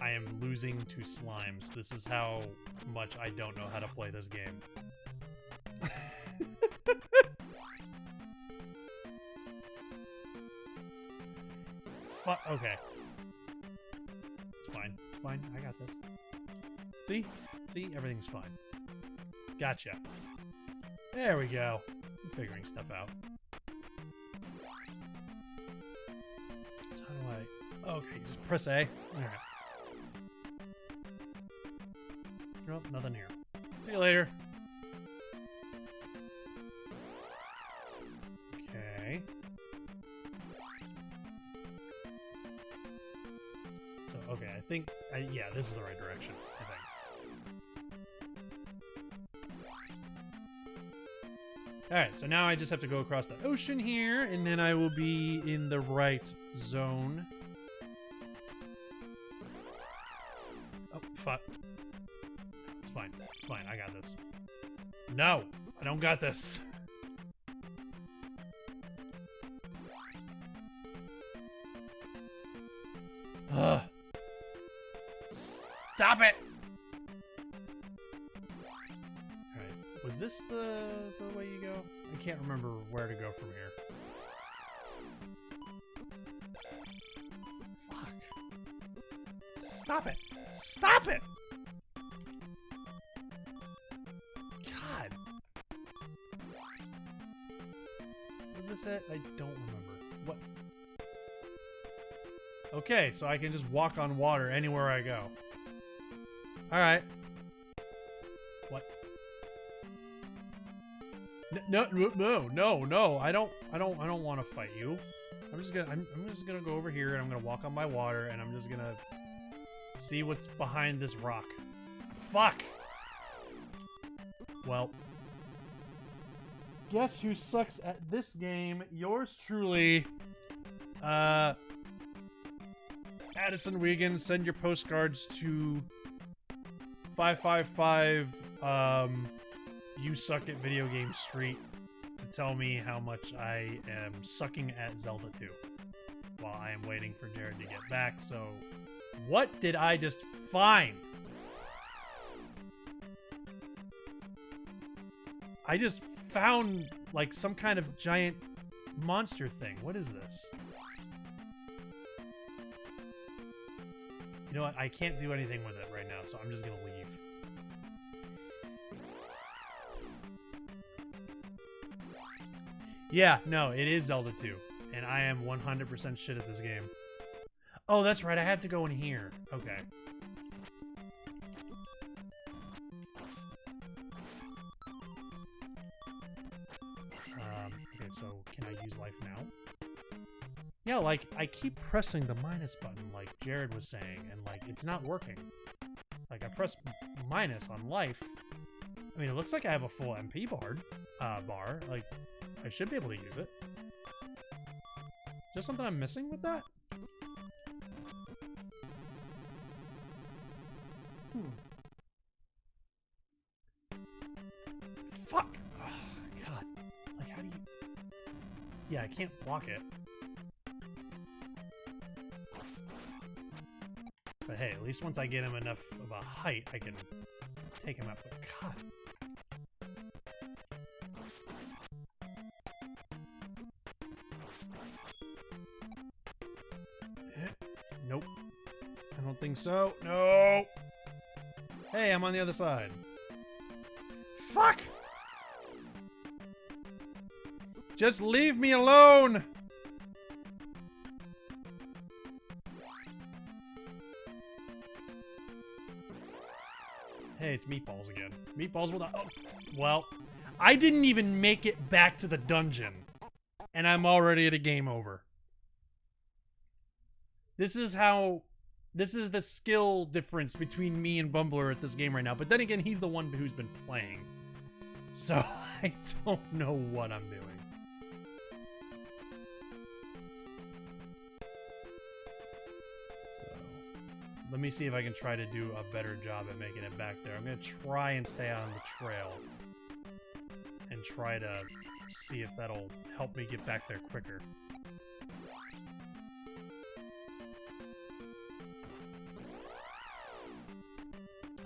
I am losing to slimes. This is how much I don't know how to play this game. Okay. It's fine. It's fine. I got this. See? See? Everything's fine. Gotcha. There we go. I'm figuring stuff out. So how do I... Okay, you just press A. Alright. Nope, nothing here. See you later. Okay. So, okay, I think... yeah, this is the right direction, I think. Alright, so now I just have to go across the ocean here, and then I will be in the right zone. Oh, fuck. It's fine. It's fine. I got this. No! I don't got this. Ugh. Stop it! Alright. Was this the way you go? I can't remember where to go from here. Fuck. Stop it! Stop it! God. Was this it? I don't remember. What? Okay, so I can just walk on water anywhere I go. Alright. What? No, I don't want to fight you. I'm just gonna go over here and I'm gonna walk on my water and I'm just gonna see what's behind this rock. Fuck! Well, guess who sucks at this game? Yours truly. Addison Wiegand, send your postcards to 555 You Suck at Video Game Street to tell me how much I am sucking at Zelda 2 while I am waiting for Jared to get back. So, what did I just find? I just found like some kind of giant monster thing. What is this? You know what? I can't do anything with it right now, so I'm just gonna leave. Yeah, no, it is Zelda 2. And I am 100% shit at this game. Oh, that's right. I had to go in here. Okay. Okay, so can I use life now? Yeah, like, I keep pressing the minus button, like Jared was saying, and, like, it's not working. Like, I press minus on life. I mean, it looks like I have a full MP bar. Like, I should be able to use it. Is there something I'm missing with that? Fuck! Oh, God. Like, how do you... Yeah, I can't block it. But hey, at least once I get him enough of a height, I can take him up. But God. Nope. I don't think so. No! Hey, I'm on the other side. Fuck! Just leave me alone! Hey, it's Meatballs again. Meatballs will not... Oh, well, I didn't even make it back to the dungeon. And I'm already at a game over. This is the skill difference between me and Bumbler at this game right now. But then again, he's the one who's been playing. So, I don't know what I'm doing. So, let me see if I can try to do a better job at making it back there. I'm going to try and stay on the trail. And try to see if that'll help me get back there quicker.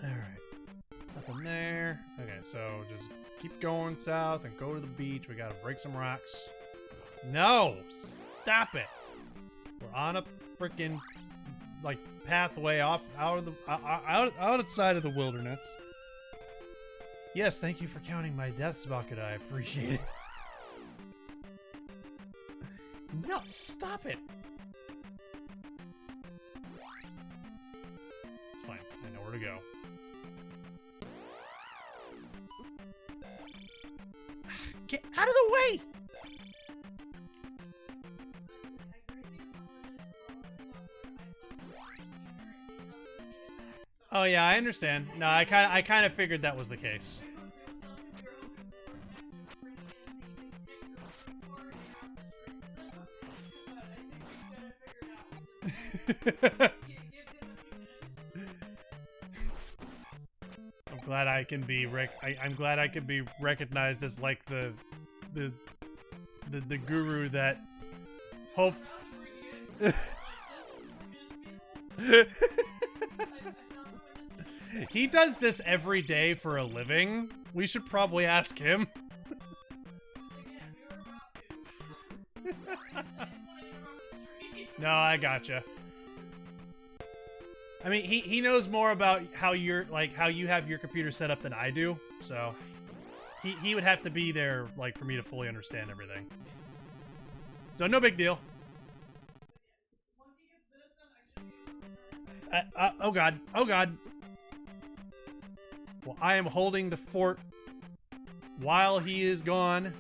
Alright. Nothing there. Okay, so just keep going south and go to the beach. We gotta break some rocks. No! Stop it! We're on a freaking like pathway off outside of the wilderness. Yes, thank you for counting my deaths, Bakura. I appreciate it. No, stop it! It's fine. I know where to go. Get out of the way! Oh yeah, I understand. No, I kind of figured that was the case. I'm glad I can be I'm glad I could be recognized as like the guru that hope. He does this every day for a living. We should probably ask him. No, I gotcha. I mean, he knows more about how you have your computer set up than I do, so he would have to be there like for me to fully understand everything. So no big deal. Oh god. Oh god. Well, I am holding the fort while he is gone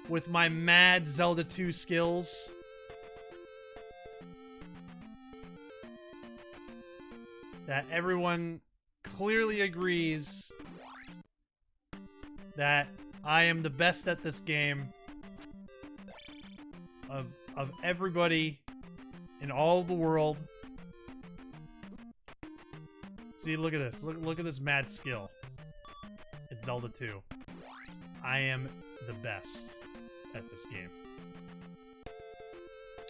with my mad Zelda 2 skills. That everyone clearly agrees that I am the best at this game of everybody in all of the world. See, look at this. Look at this mad skill. It's Zelda 2. I am the best at this game.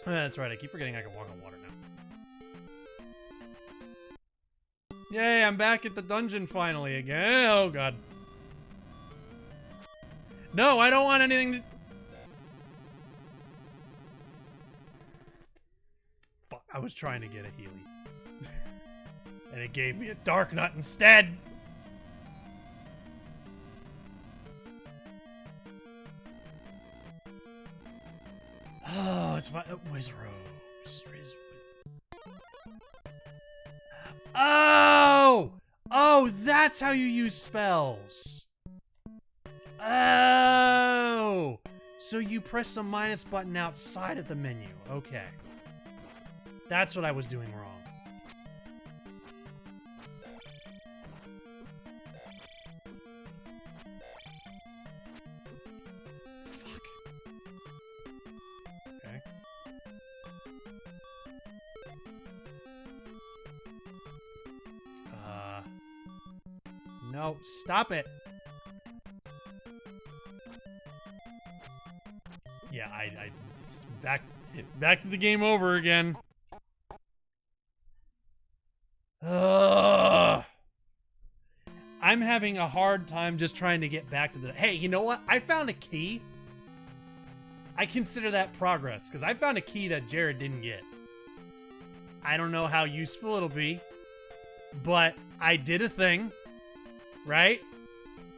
Oh, that's right. I keep forgetting I can walk on water now. Yay, I'm back at the dungeon finally again. Oh, God. No, I don't want anything to... Fuck, I was trying to get a Healy. And it gave me a Dark Nut instead! it's fine. Where's Rose? Oh! Oh, that's how you use spells. Oh! So you press the minus button outside of the menu. Okay. That's what I was doing wrong. Fuck. Okay. No, stop it. Yeah, I back to the game over again. Ugh. I'm having a hard time just trying to get back to the... Hey, you know what? I found a key. I consider that progress, because I found a key that Jared didn't get. I don't know how useful it'll be, but I did a thing, right?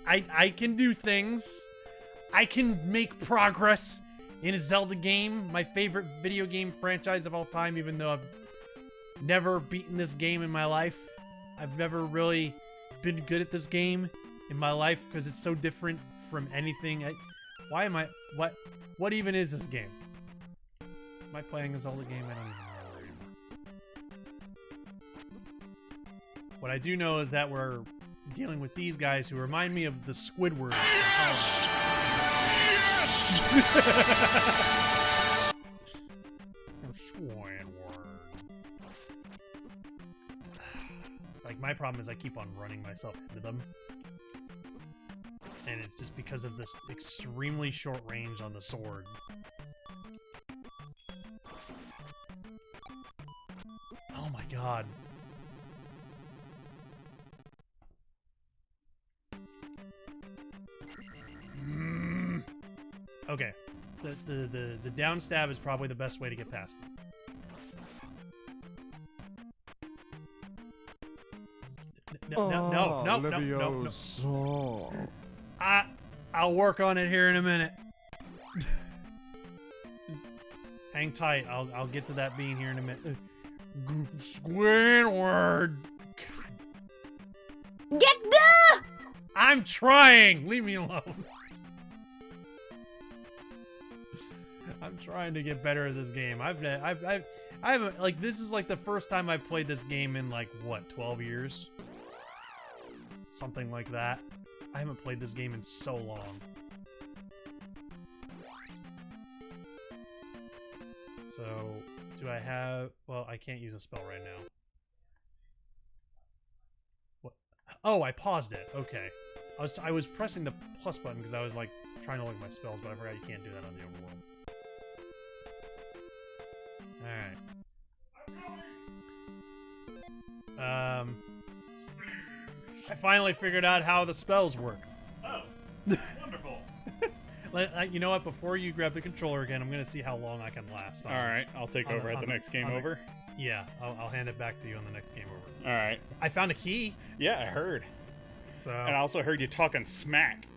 I can do things. I can make progress in a Zelda game, my favorite video game franchise of all time, even though I've never beaten this game in my life. I've never really been good at this game in my life because it's so different from anything. Why am I... What even is this game? Am I playing a Zelda game? I don't even know anymore. What I do know is that we're dealing with these guys who remind me of the Squidward. Like, my problem is I keep on running myself into them. And it's just because of this extremely short range on the sword. Oh my god. Okay. The down stab is probably the best way to get past them. No. I'll work on it here in a minute. Hang tight. I'll get to that bean here in a minute. Squidward. Get the! I'm trying. Leave me alone. I'm trying to get better at this game. I've like, this is like the first time I've played this game in like what, 12 years? Something like that. I haven't played this game in so long. So, do I have... Well, I can't use a spell right now. What? Oh, I paused it. Okay. I was pressing the plus button because I was like trying to look at my spells, but I forgot you can't do that on the overworld. Alright. I finally figured out how the spells work. Oh, wonderful. You know what? Before you grab the controller again, I'm going to see how long I can last. All right, I'll take over at the next game over. Yeah, I'll hand it back to you on the next game over. All right. I found a key. Yeah, I heard. So. And I also heard you talking smack.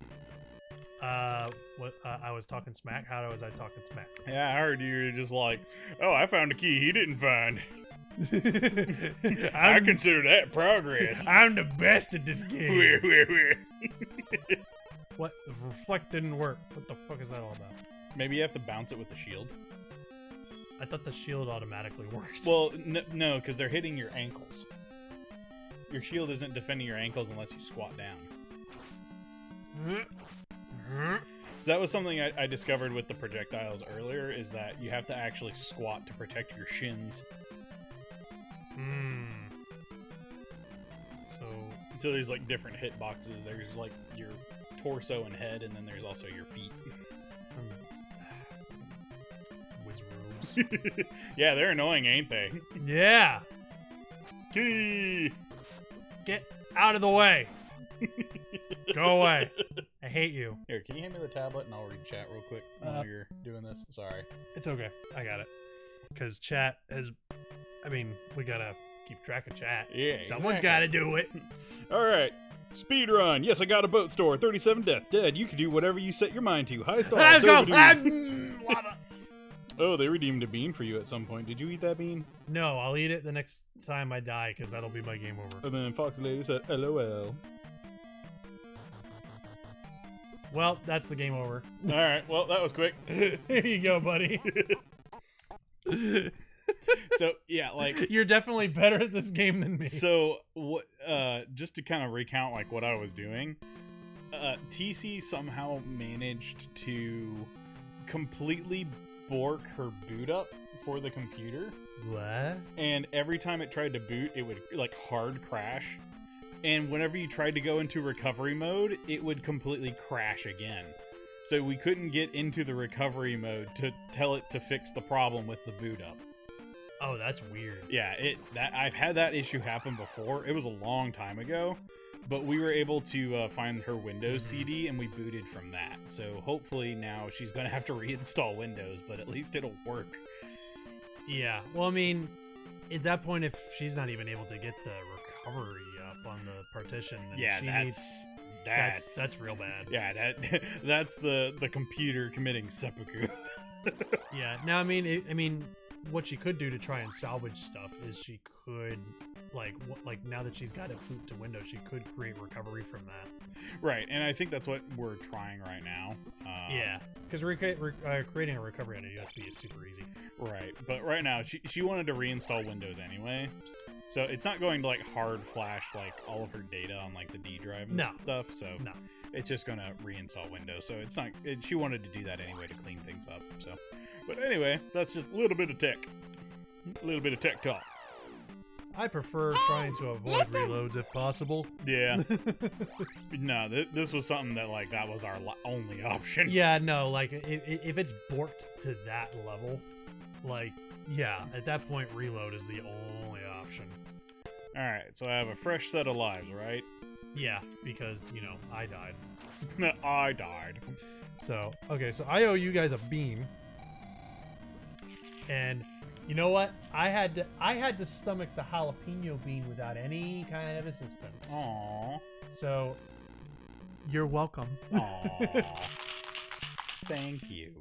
What? I was talking smack. How was I talking smack? Yeah, I heard you were just like, "Oh, I found a key he didn't find." I consider that progress. I'm the best at this game. Where? What? The reflect didn't work. What the fuck is that all about? Maybe you have to bounce it with the shield. I thought the shield automatically worked. Well, no, because they're hitting your ankles. Your shield isn't defending your ankles unless you squat down. So that was something I discovered with the projectiles earlier, is that you have to actually squat to protect your shins. So there's like different hit boxes. There's like your torso and head, and then there's also your feet. Whiz robes. Yeah, they're annoying, ain't they? Yeah. Key! Get out of the way. Go away. I hate you. Here, can you hand me the tablet and I'll read chat real quick while you're doing this? Sorry. It's okay. I got it. Because chat has... I mean, we gotta keep track of chat. Yeah, Someone's gotta do it. Alright. Speed run. Yes, I got a boat store. 37 deaths. Dead. You can do whatever you set your mind to. High star. Let's go. Lava. Oh, they redeemed a bean for you at some point. Did you eat that bean? No, I'll eat it the next time I die, because that'll be my game over. And then Foxy Lady said, LOL. Well, that's the game over. Alright, well, that was quick. Here you go, buddy. So, yeah, like... You're definitely better at this game than me. So, what? Just to kind of recount, like, what I was doing, TC somehow managed to completely bork her boot up for the computer. What? And every time it tried to boot, it would, like, hard crash. And whenever you tried to go into recovery mode, it would completely crash again. So we couldn't get into the recovery mode to tell it to fix the problem with the boot up. Oh, that's weird. Yeah, I've had that issue happen before. It was a long time ago, but we were able to find her Windows CD, and we booted from that. So hopefully now she's going to have to reinstall Windows, but at least it'll work. Yeah, well, I mean, at that point, if she's not even able to get the recovery up on the partition, then Yeah, that's real bad. Yeah, that's the computer committing seppuku. Yeah, now, I mean, what she could do to try and salvage stuff is she could, like now that she's got it boot to Windows, she could create recovery from that. Right, and I think that's what we're trying right now. Yeah, because creating a recovery on a USB is super easy. Right, but right now she wanted to reinstall Windows anyway, so it's not going to like hard flash like all of her data on like the D drive and stuff. So it's just going to reinstall Windows. So it's not. She wanted to do that anyway to clean things up. So, but anyway, that's just a little bit of tech talk. I prefer trying to avoid reloads if possible. Yeah. No, this was something that, like, that was our only option. Yeah, no, like, if it's borked to that level, like, yeah, at that point, reload is the only option. Alright, so I have a fresh set of lives, right? Yeah, because, you know, I died. I died. So, okay, so I owe you guys a bean. And... you know what? I had to stomach the jalapeno bean without any kind of assistance. Aww. So, you're welcome. Aww. Thank you.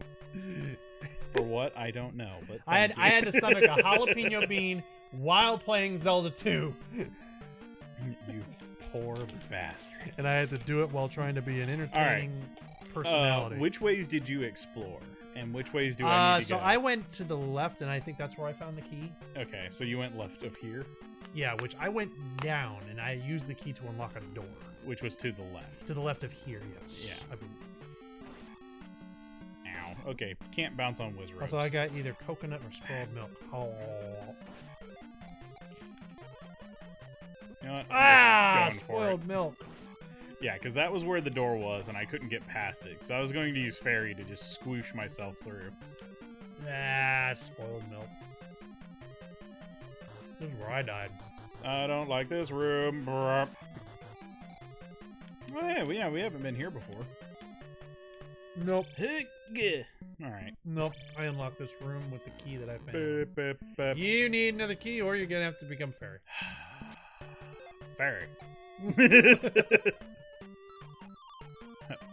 For what? I don't know, but I had to stomach a jalapeno bean while playing Zelda 2. You poor bastard. And I had to do it while trying to be an entertaining personality. Which ways did you explore? And which ways do I need to go? So I went to the left, and I think that's where I found the key. Okay, so you went left of here? Yeah, which I went down, and I used the key to unlock a door. Which was to the left. To the left of here, yes. Yeah. I believe. Ow. Okay, can't bounce on whiz ropes. Also, I got either coconut or spoiled milk. Oh. You know what? Ah! Going for Spoiled it. milk. Yeah, because that was where the door was, and I couldn't get past it. Because I was going to use fairy to just squoosh myself through. Ah, spoiled milk. This is where I died. I don't like this room. Oh, yeah, we haven't been here before. Nope. Alright. Nope. I unlocked this room with the key that I found. You need another key, or you're gonna have to become fairy. Fairy.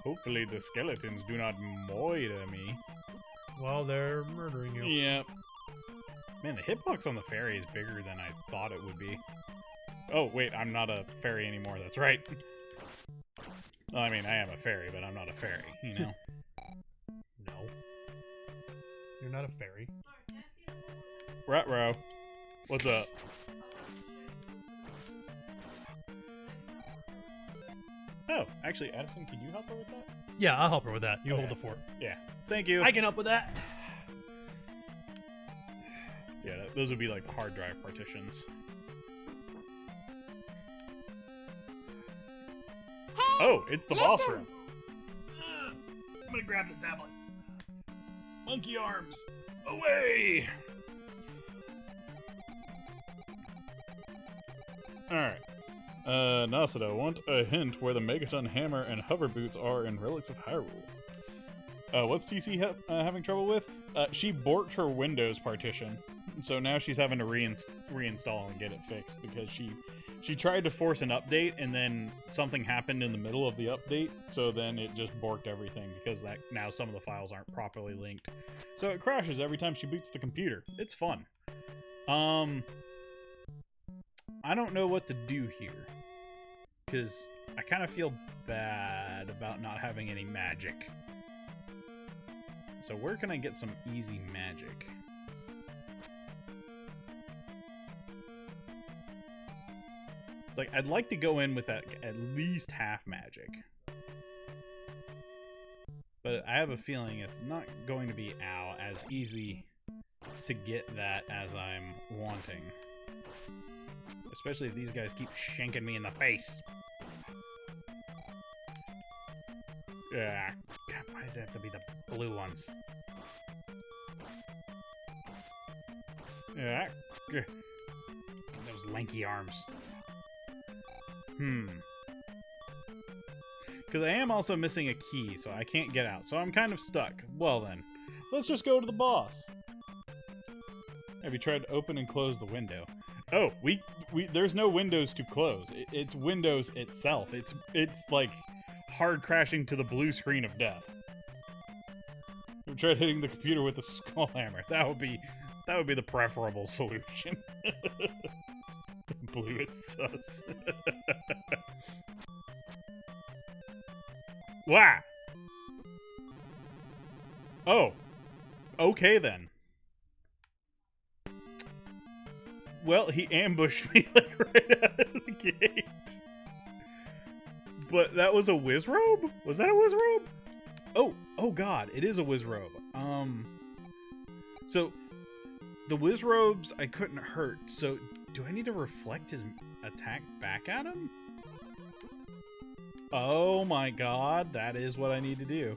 Hopefully the skeletons do not moiter me. Well, they're murdering you. Yep. Man, the hitbox on the fairy is bigger than I thought it would be. Oh, wait, I'm not a fairy anymore. That's right. Well, I mean, I am a fairy, but I'm not a fairy, you know? No. You're not a fairy. Ruh-roh. What's up? Oh, actually, Addison, can you help her with that? Yeah, I'll help her with that. You Okay. hold the fort. Yeah. Thank you. I can help with that. Yeah, those would be like the hard drive partitions. Oh, it's the boss room. I'm gonna grab the tablet. Monkey arms, away! Alright. Nasada, want a hint where the Megaton Hammer and Hover Boots are in Relics of Hyrule. What's TC having trouble with? She borked her Windows partition, so now she's having to reinstall and get it fixed because she She tried to force an update, and then something happened in the middle of the update, so then it just borked everything, because that now some of the files aren't properly linked. So it crashes every time she boots the computer. It's fun. I don't know what to do here, because I kind of feel bad about not having any magic. So where can I get some easy magic? It's like, I'd like to go in with that at least half magic. But I have a feeling it's not going to be, as easy to get that as I'm wanting. Especially if these guys keep shanking me in the face. Yeah. God, why does it have to be the blue ones? Yeah. Those lanky arms. Because I am also missing a key, so I can't get out. So I'm kind of stuck. Well then, let's just go to the boss. Have you tried to open and close the window? Oh, there's no windows to close. It's Windows itself. It's like hard crashing to the blue screen of death. I've tried hitting the computer with a skull hammer. That would be the preferable solution. Blue is sus. Wow. Oh. Okay then. Well, he ambushed me like right out of the gate. But that was a Wizrobe? Was that a Wizrobe? Oh god, it is a Wizrobe. So the Wizrobes I couldn't hurt, so do I need to reflect his attack back at him? Oh my god, that is what I need to do.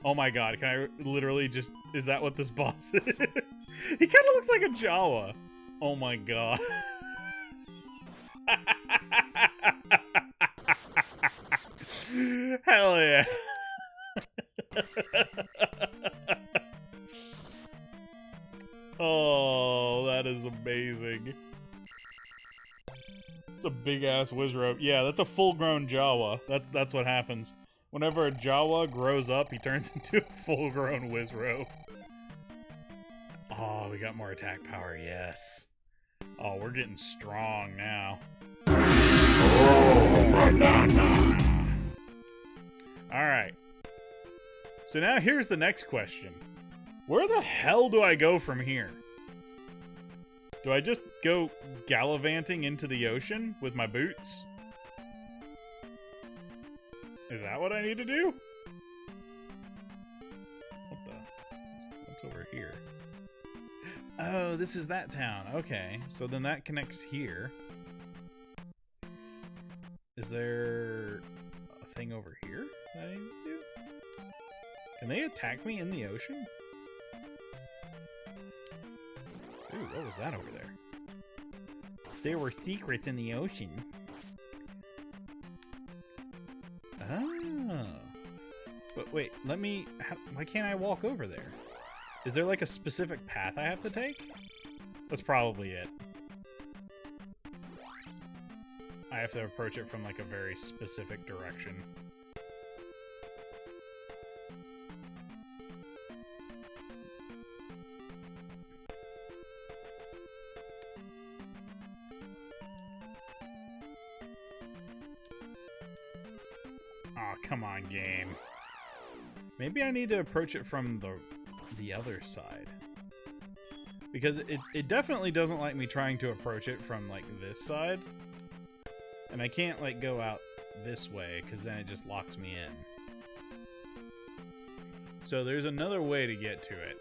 Oh my god, can I literally just... Is that what this boss is? He kind of looks like a Jawa. Oh my god. Hell yeah. Oh, that is amazing. It's a big ass Wizrobe. Yeah, that's a full-grown Jawa. That's what happens. Whenever a Jawa grows up, he turns into a full-grown Wizrobe. Oh, we got more attack power, yes. Oh, we're getting strong now. Alright. So now here's the next question. Where the hell do I go from here? Do I just go gallivanting into the ocean with my boots? Is that what I need to do? What the? What's over here? Oh, this is that town. Okay, so then that connects here. Is there a thing over here that I need to do? Can they attack me in the ocean? Ooh, what was that over there? There were secrets in the ocean. Oh. But wait, why can't I walk over there? Is there like a specific path I have to take? That's probably it. I have to approach it from like a very specific direction. Aw, come on, game. Maybe I need to approach it from the other side. Because it definitely doesn't like me trying to approach it from, like, this side. And I can't, like, go out this way, because then it just locks me in. So there's another way to get to it.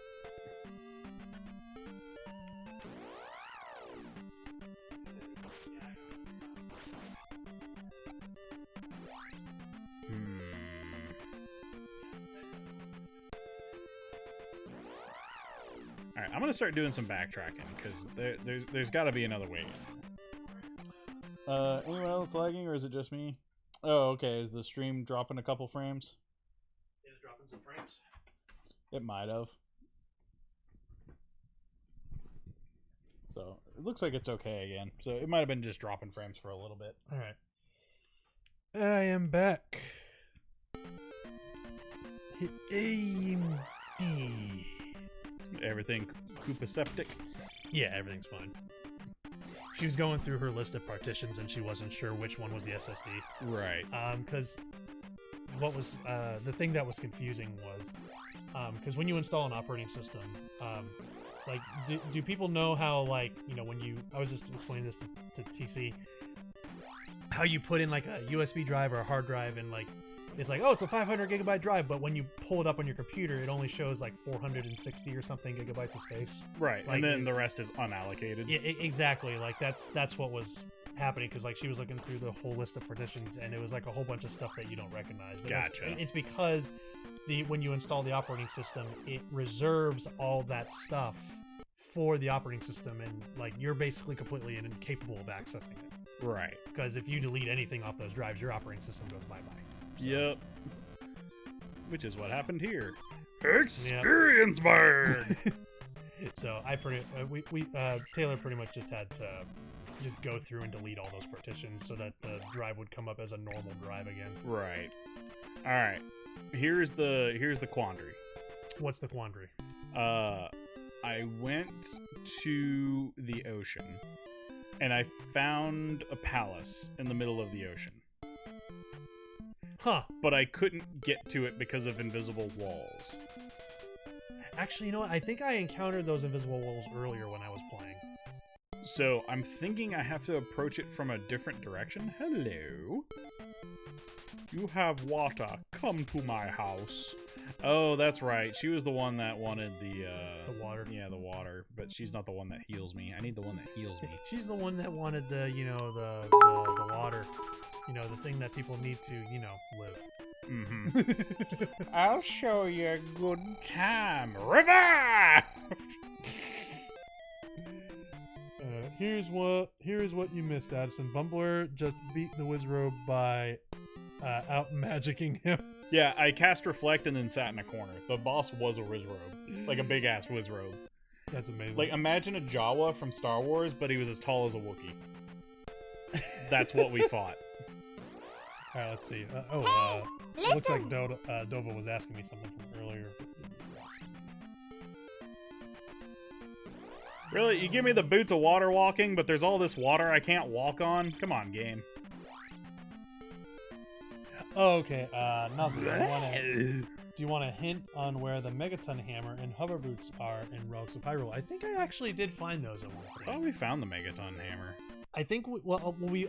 Alright, I'm gonna start doing some backtracking, because there's gotta be another way in. Anyone else lagging, or is it just me? Oh, okay, is the stream dropping a couple frames? Is it dropping some frames? It might have. So it looks like it's okay again. So it might have been just dropping frames for a little bit. All right. I am back. Hit AMD. Everything Koopa-septic. Yeah, everything's fine. She was going through her list of partitions and she wasn't sure which one was the SSD. Right. Because what was the thing that was confusing was because when you install an operating system, like do people know how, like, you know, when you, I was just explaining this to TC, how you put in like a USB drive or a hard drive and like it's like, oh, it's a 500 gigabyte drive, but when you pull it up on your computer, it only shows like 460 or something gigabytes of space. Right, like, and then the rest is unallocated. Yeah, exactly. Like that's what was happening, because like she was looking through the whole list of partitions and it was like a whole bunch of stuff that you don't recognize. But Gotcha. it's because when you install the operating system, it reserves all that stuff for the operating system, and like you're basically completely incapable of accessing it. Right. Because if you delete anything off those drives, your operating system goes bye-bye. So. Yep. Which is what happened here. Experience bird. So I Taylor pretty much just had to just go through and delete all those partitions so that the drive would come up as a normal drive again. Right. All right. Here's the quandary. What's the quandary? I went to the ocean and I found a palace in the middle of the ocean. Huh. But I couldn't get to it because of invisible walls. Actually, you know what? I think I encountered those invisible walls earlier when I was playing. So I'm thinking I have to approach it from a different direction. Hello. You have water. Come to my house. Oh, that's right. She was the one that wanted the water. Yeah, the water. But she's not the one that heals me. I need the one that heals me. She's the one that wanted the water. You know, the thing that people need to, you know, live. Mm-hmm. I'll show you a good time. River! Here's what you missed, Addison. Bumbler just beat the Wizrobe by out magicking him. Yeah, I cast Reflect and then sat in a corner. The boss was a Wizrobe. Like a big-ass Wizrobe. That's amazing. Like, imagine a Jawa from Star Wars, but he was as tall as a Wookiee. That's what we fought. Alright, let's see. Looks like Dova was asking me something from earlier. Really? You give me the boots of water walking, but there's all this water I can't walk on? Come on, game. Oh, okay. Nozzle, do you want a hint on where the Megaton Hammer and Hover Boots are in Relics of Hyrule? I think I actually did find those at one I point. thought we found the Megaton Hammer. I think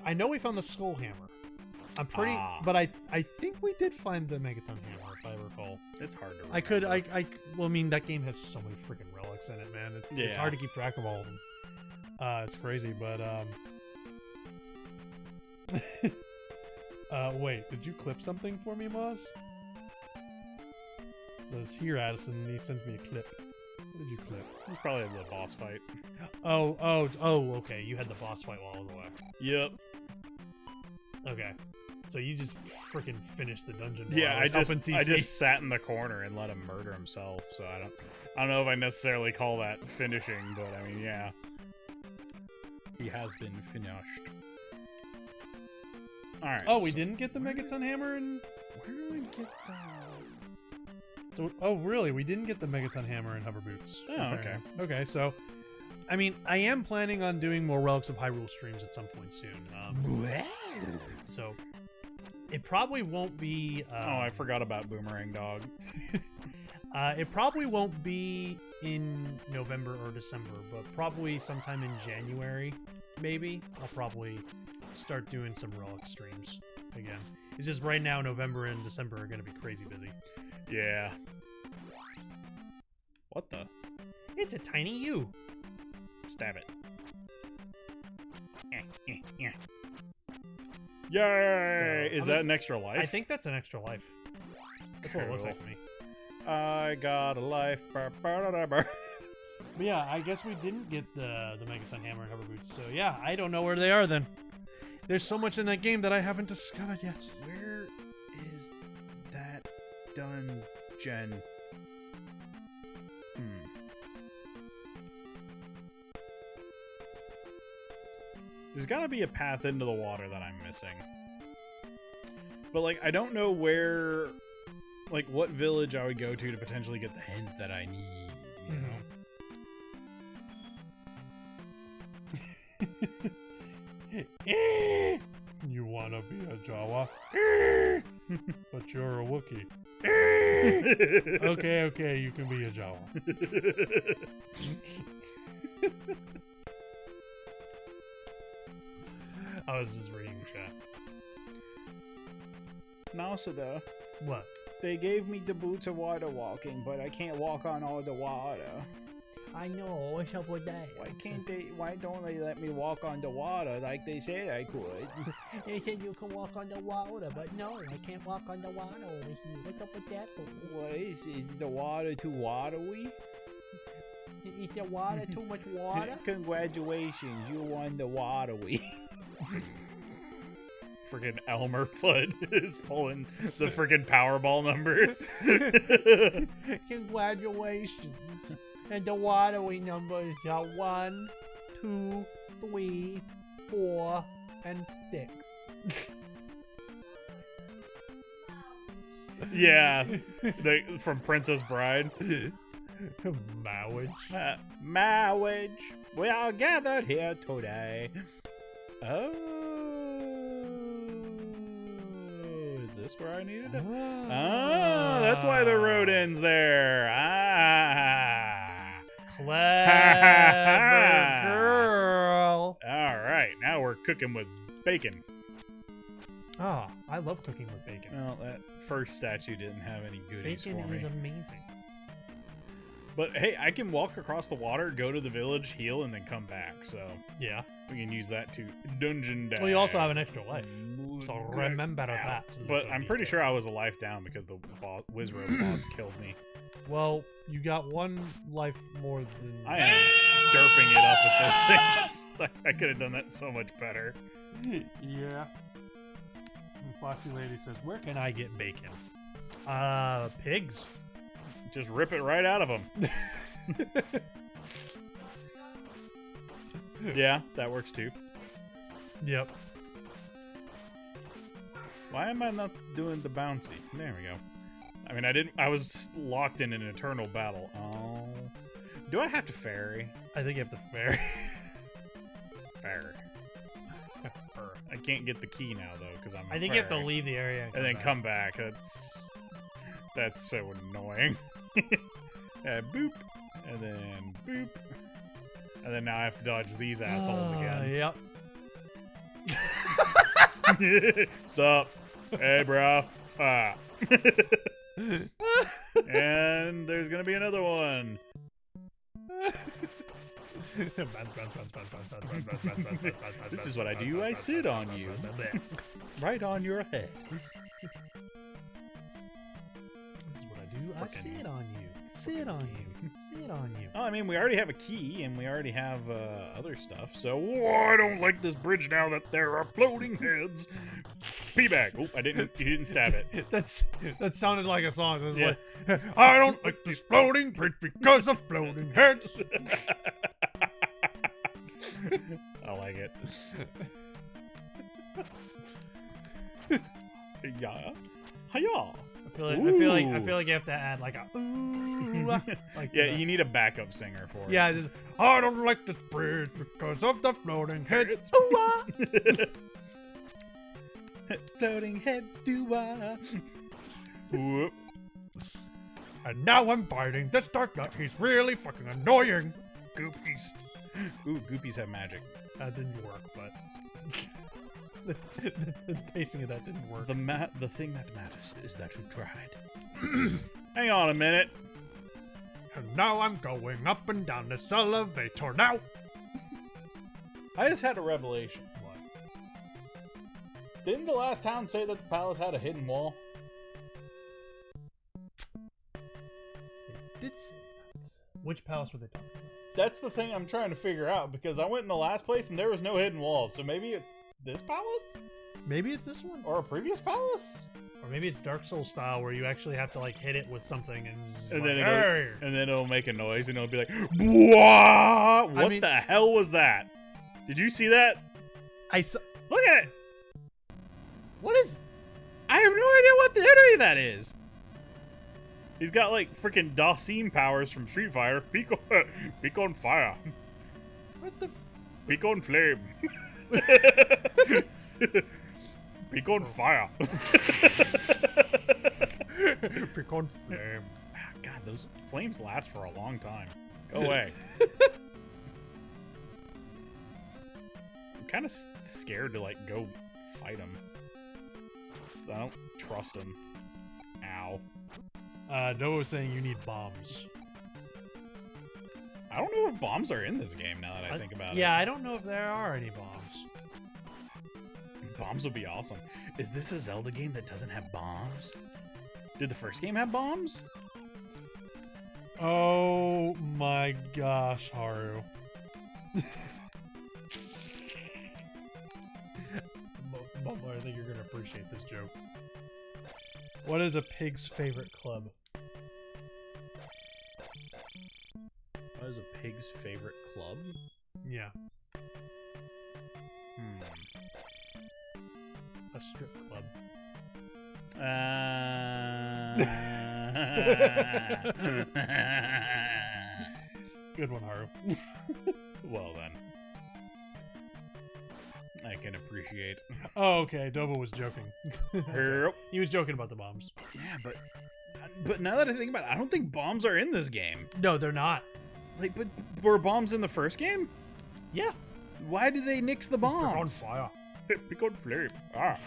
I know we found the Skull Hammer. I'm pretty, but I think we did find the Megaton Hammer, if I recall. It's hard to remember. Well, I mean, that game has so many freaking relics in it, man. It's hard to keep track of all of them. It's crazy, but wait, did you clip something for me, Moz? It says here, Addison, and he sends me a clip. What did you clip? It's probably the boss fight. Oh, okay. You had the boss fight while I was away. Yep. Okay. So you just freaking finished the dungeon. Yeah, I just sat in the corner and let him murder himself. So I don't know if I necessarily call that finishing, but I mean, yeah, he has been finished. All right. Oh, we didn't get the Megaton Hammer, and where do we get that? So, oh, really? We didn't get the Megaton Hammer and Hover Boots. Oh, okay. Okay, so, I mean, I am planning on doing more Relics of Hyrule streams at some point soon. So, it probably won't be... oh, I forgot about Boomerang Dog. It probably won't be in November or December, but probably sometime in January, maybe. I'll probably start doing some Relic streams again. It's just right now, November and December are going to be crazy busy. Yeah. What the? It's a tiny U. Stab it. Yay! So, Is that an extra life? I think that's an extra life. That's what it looks like to me. I got a life. But yeah, I guess we didn't get the Megaton Hammer and Hover Boots. So yeah, I don't know where they are then. There's so much in that game that I haven't discovered yet. Where is that dungeon? There's got to be a path into the water that I'm missing. But, like, I don't know where... Like, what village I would go to potentially get the hint that I need, you know? You wanna be a Jawa? But you're a Wookiee. Okay, you can be a Jawa. I was just reading chat. Nausada, What? they gave me the boots of water walking, but I can't walk on all the water. I know, what's up with that? Why don't they let me walk on the water like they said I could? They said you can walk on the water, but no, I can't walk on the water over here. What's up with that? What is the water too watery? Is the water too much water? Congratulations, you won the watery. Friggin' Elmer Fudd is pulling the friggin' Powerball numbers. Congratulations. And the watery numbers are 1, 2, 3, 4, and 6. Yeah, from Princess Bride. Marriage. Marriage, we are gathered here today. Oh, is this where I needed to? Oh, that's why the road ends there. Clever girl. All right, now we're cooking with bacon. Oh, I love cooking with bacon. Well, that first statue didn't have any goodies Bacon for me. is amazing. But hey, I can walk across the water, go to the village, heal, and then come back. So Yeah. we can use that to dungeon dash. Well, you also have an extra life. So remember Yeah. that. But I'm pretty sure I was a life down because the Wizrobe boss killed me. Well, you got one life more than. I am derping it up with those things. I could have done that so much better. Yeah. And Foxy Lady says, Where can I get bacon? Pigs. Just rip it right out of them. Yeah, that works too. Yep. Why am I not doing the bouncy? There we go. I mean, I was locked in an eternal battle. Oh. Do I have to ferry? I think you have to ferry. Ferry. I can't get the key now though because I'm. I think you have to leave the area and then come back. That's so annoying. Boop, and then boop, and then now I have to dodge these assholes again. Yep. Sup? Hey, bro. Ah. And there's gonna be another one. This is what I do. I sit on you. Right on your head. This is what I do. I sit on you. Sit on you. Sit on you. Oh, I mean, we already have a key, and we already have other stuff, so... I don't like this bridge now that there are floating heads. P-bag. Oh, you didn't stab it. That sounded like a song. It was Yeah. like, I don't like this floating bridge because of floating heads. I like it. Yeah. Hiya. I feel like you have to add like a ooh, like Yeah, you need a backup singer for it. yeah, just I don't like this bridge because of the floating heads. Floating heads do I. Whoop. And now I'm fighting this dark knight. He's really fucking annoying. Goopies. Ooh, goopies have magic. That didn't work, but the pacing of that didn't work. The thing that matters is that you tried. Hang on a minute. And now I'm going up and down this elevator now. I just had a revelation. What? Didn't the last town say that the palace had a hidden wall? Did say that. Which palace were they talking about? That's the thing I'm trying to figure out, because I went in the last place and there was no hidden walls, so maybe it's this palace? Maybe it's this one, Or a previous palace? or maybe it's Dark Souls style where you actually have to like hit it with something and, just And like, then, "Hey!" it'll make a noise and it'll be like, "Wah!" What mean- the hell was that? Did you see that? Look at it! What is? I have no idea what the enemy that is. He's got like freaking Dalsim powers from Street Fighter. Peak on fire. What the? Peak on flame. Peak on fire. Pick on flame. God, those flames last for a long time. Go away. I'm kind of scared to like go fight him. I don't trust him. Ow. Noah was saying you need bombs. I don't know if bombs are in this game now that I think about it. Yeah, I don't know if there are any bombs. Bombs would be awesome. Is this a Zelda game that doesn't have bombs? Did the first game have bombs? Oh my gosh, Haru. Bumble, I think you're gonna appreciate this joke. What is a pig's favorite club? What is a pig's favorite club? Yeah. A strip club. Good one, Haru. Well then. I can appreciate. Oh, okay. Dobo was joking. Herp. He was joking about the bombs. Yeah, but now that I think about it, I don't think bombs are in this game. No, they're not. Like, but were bombs in the first game? Yeah. Why did they nix the bombs? They're on fire. Pick on flame. Ah.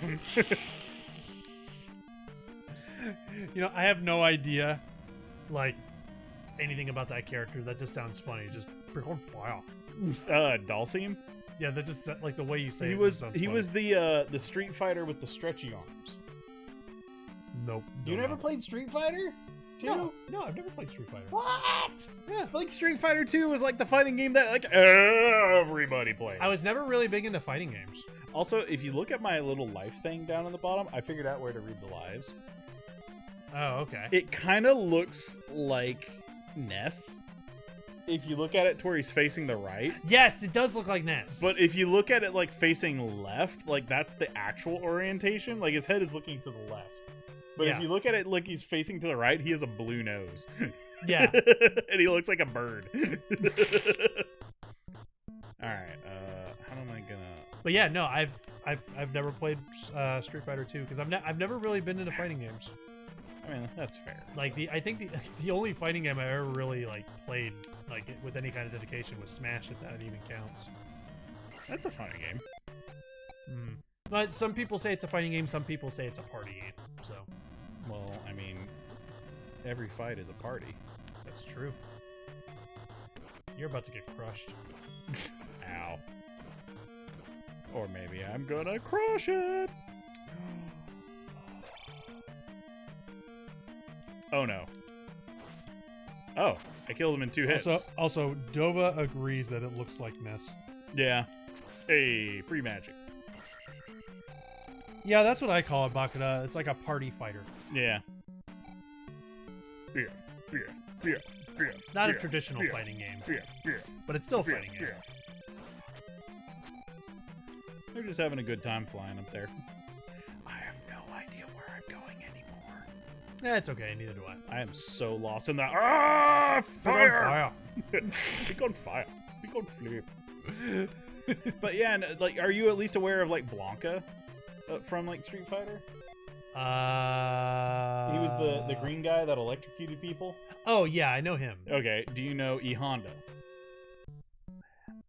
You know, I have no idea, like, anything about that character. That just sounds funny. Just pick on fire. Dalsim? Yeah, that just like the way you say He it. was sounds he funny. was the Street Fighter with the stretchy arms. Nope. You never played Street Fighter? No, I've never played Street Fighter. What? Yeah. Like Street Fighter 2 was like the fighting game that like everybody played. I was never really big into fighting games. Also, if you look at my little life thing down on the bottom, I figured out where to read the lives. Oh, okay. It kind of looks like Ness. If you look at it to where he's facing the right. Yes, it does look like Ness. But if you look at it like facing left, like that's the actual orientation. Like his head is looking to the left. But Yeah. if you look at it like he's facing to the right, he has a blue nose. Yeah. And he looks like a bird. Alright, how am I gonna... But yeah, no, I've never played Street Fighter 2 because I've never really been into fighting games. I mean, that's fair. Like I think the only fighting game I ever really like played like with any kind of dedication was Smash, if that even counts. That's a funny game. But some people say it's a fighting game, some people say it's a party game. So Well, I mean, every fight is a party. that's true. You're about to get crushed. Ow. Or maybe I'm gonna crush it. Oh no. Oh, I killed him in 2 hits. Also, Dova agrees that it looks like Ness. Yeah. Hey, free magic. Yeah, that's what I call it, Bakuda. It's like a party fighter. Yeah. Yeah. Yeah. Yeah. Yeah. It's not a traditional fighting game, Yeah. Yeah. but it's still a fighting game. They're just having a good time flying up there. I have no idea where I'm going anymore. Yeah, it's okay. Neither do I. I am so lost in that. Ah, fire! Pick on fire. Pick on flame. But yeah, and, like, are you at least aware of like Blanca from like Street Fighter? He was the green guy that electrocuted people. Oh yeah, I know him. Okay, do you know E Honda?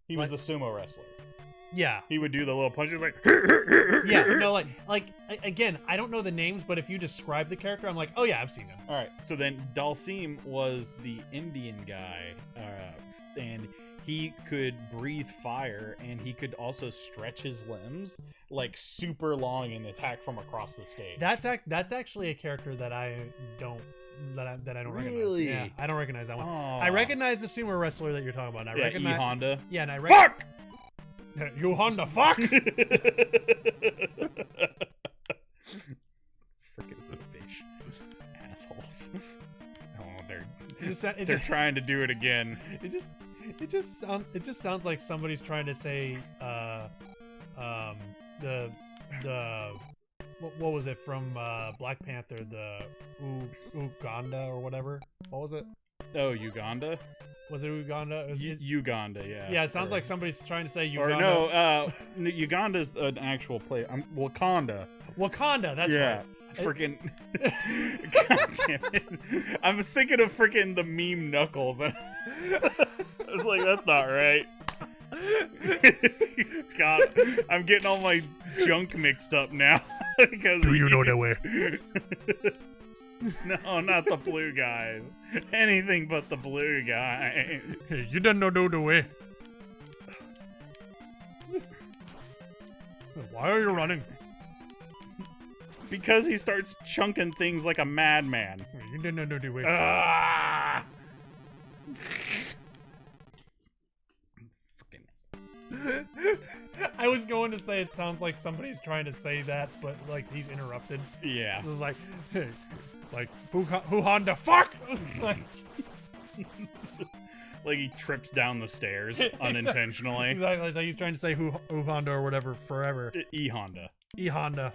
He was the sumo wrestler. Yeah. He would do the little punches like. Yeah. No, again, I don't know the names, but if you describe the character, I'm like, oh yeah, I've seen him. All right, so then Dalsim was the Indian guy, and he could breathe fire, and he could also stretch his limbs like super long and attack from across the stage. That's actually a character that I don't recognize. Really? Yeah, I don't recognize that one. Aw. I recognize the sumo wrestler that you're talking about. And I Yeah, recognize E Honda. Yeah, and I Fuck! You Honda, fuck! Freaking the fish, assholes. Oh, they're trying to do it again. It just sounds like somebody's trying to say the what was it from Black Panther? The Uganda or whatever. What was it? Oh, Uganda? Was it Uganda? It was, Uganda, yeah. yeah, it sounds like somebody's trying to say Uganda. Or no, Uganda's an actual place. Wakanda. Wakanda, that's right. Freaking. God damn it. I was thinking of freaking the meme Knuckles. I was like, that's not right. God, I'm getting all my junk mixed up now. Do you know the way? No, not the blue guys. Anything but the blue guy. Hey, you don't know the way. Why are you running? Because he starts chunking things like a madman. You don't know the way. Ah! I was going to say it sounds like somebody's trying to say that, but like he's interrupted. Yeah. This is like, hey, like who Honda fuck? Like he trips down the stairs unintentionally. Exactly. It's like he's trying to say who Honda or whatever forever. E-Honda. E-Honda.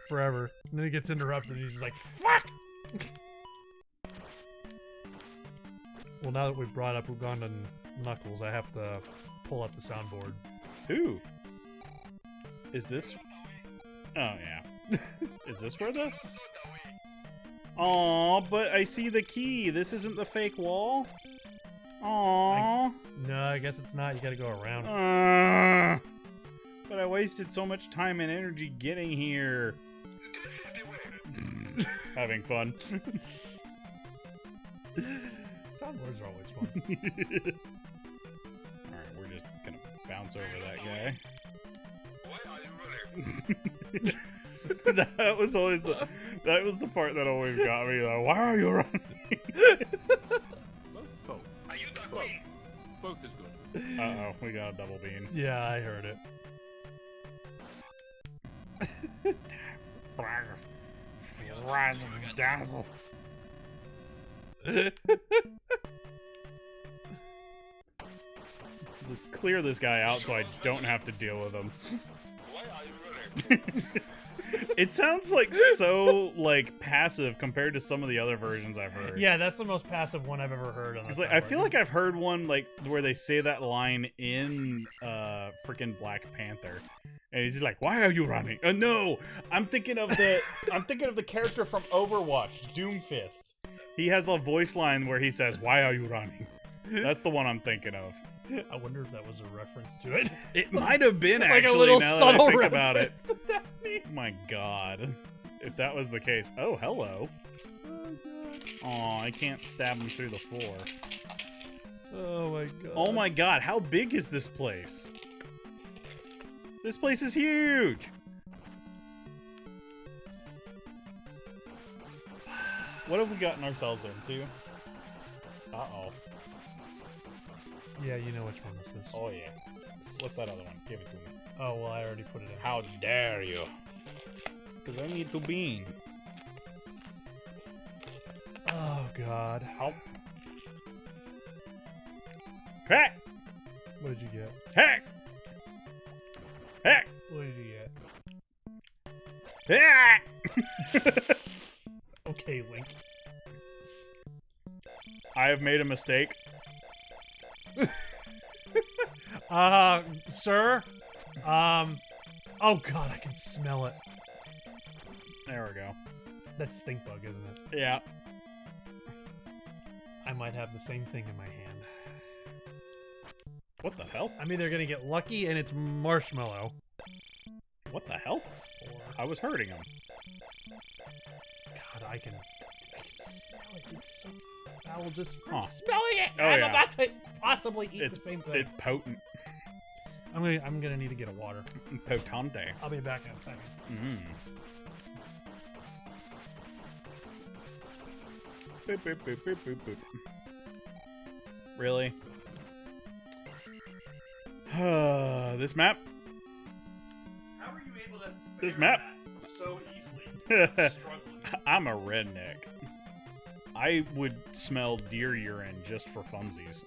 Forever. And then he gets interrupted and he's just like, fuck! Well, now that we've brought up Ugandan Knuckles, I have to pull up the soundboard. Ooh. Is this... Oh, yeah. Is this where the... Aw, but I see the key. This isn't the fake wall? Aw. No, I guess it's not. You gotta go around. But I wasted so much time and energy getting here. Having fun. Soundboards are always fun. Alright, we're just gonna bounce over that guy. That was always the part that always got me. Like, why are you running? Both is good. Uh-oh, we got a double bean. Yeah, I heard it. Razzle dazzle. Just clear this guy out so I don't have to deal with him. It sounds like so like passive compared to some of the other versions I've heard. Yeah, that's the most passive one I've ever heard on that. Like, I feel like I've heard one like where they say that line in freaking Black Panther. And he's just like, "Why are you running?" No, I'm thinking of the character from Overwatch, Doomfist. He has a voice line where he says, "Why are you running?" That's the one I'm thinking of. I wonder if that was a reference to it. It might have been like actually. a little now subtle that I think about it. reference to that meme. Oh my god, if that was the case. Oh, hello. Oh, I can't stab him through the floor. Oh my god. Oh my god, how big is this place? This place is huge! What have we gotten ourselves into? Uh-oh. Yeah, you know which one this is. Oh yeah. What's that other one? Give it to me. Oh, well, I already put it in. How dare you? Because I need to bean. Oh god. Help. Heck! What did you get? Heck! Heck! What did you Heck! get? Okay, Link. I have made a mistake. Sir? Oh god, I can smell it. There we go. That's stink bug, isn't it? Yeah. I might have the same thing in my hand. What the hell? I'm either gonna get lucky and it's marshmallow. What the hell? Or I was hurting him. God, I can smell it. It's so foul just from Huh. smelling it. Oh, I'm yeah. about to possibly eat the same thing. It's potent. I'm gonna need to get a water. Potente. I'll be back in a second. Mm. Boop, boop, boop, boop, boop, boop. Really? This map? How are you able to This map? so easily? I'm a redneck. I would smell deer urine just for funsies.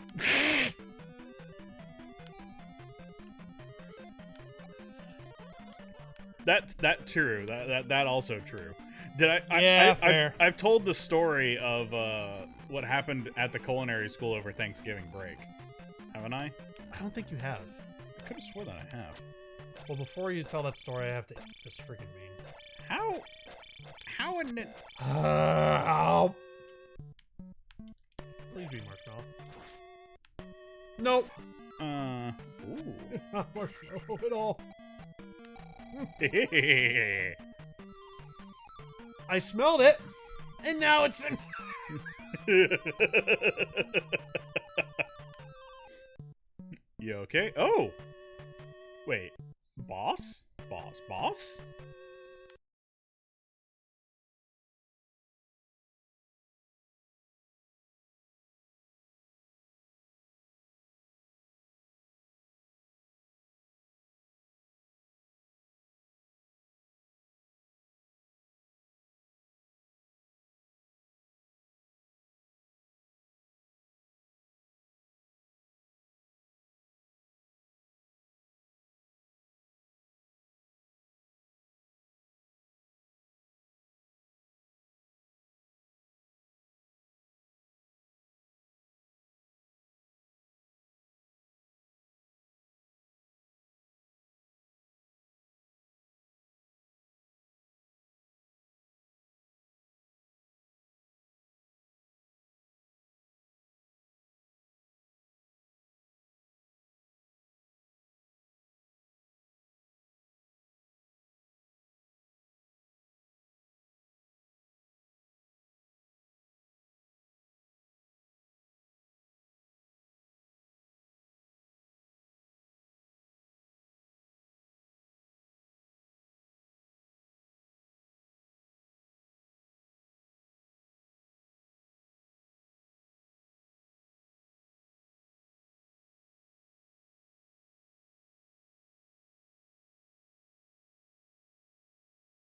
That true. That also true. Did I? Yeah, I've, fair. I've told the story of what happened at the culinary school over Thanksgiving break. Haven't I? I don't think you have. I could have swore that I have. Well, before you tell that story, I have to eat this freaking bean. How in it? Ow. Please be marshmallow. Nope. Ooh. Not marshmallow at all. I smelled it, and now it's in. You okay? Oh! Wait. Boss? Boss?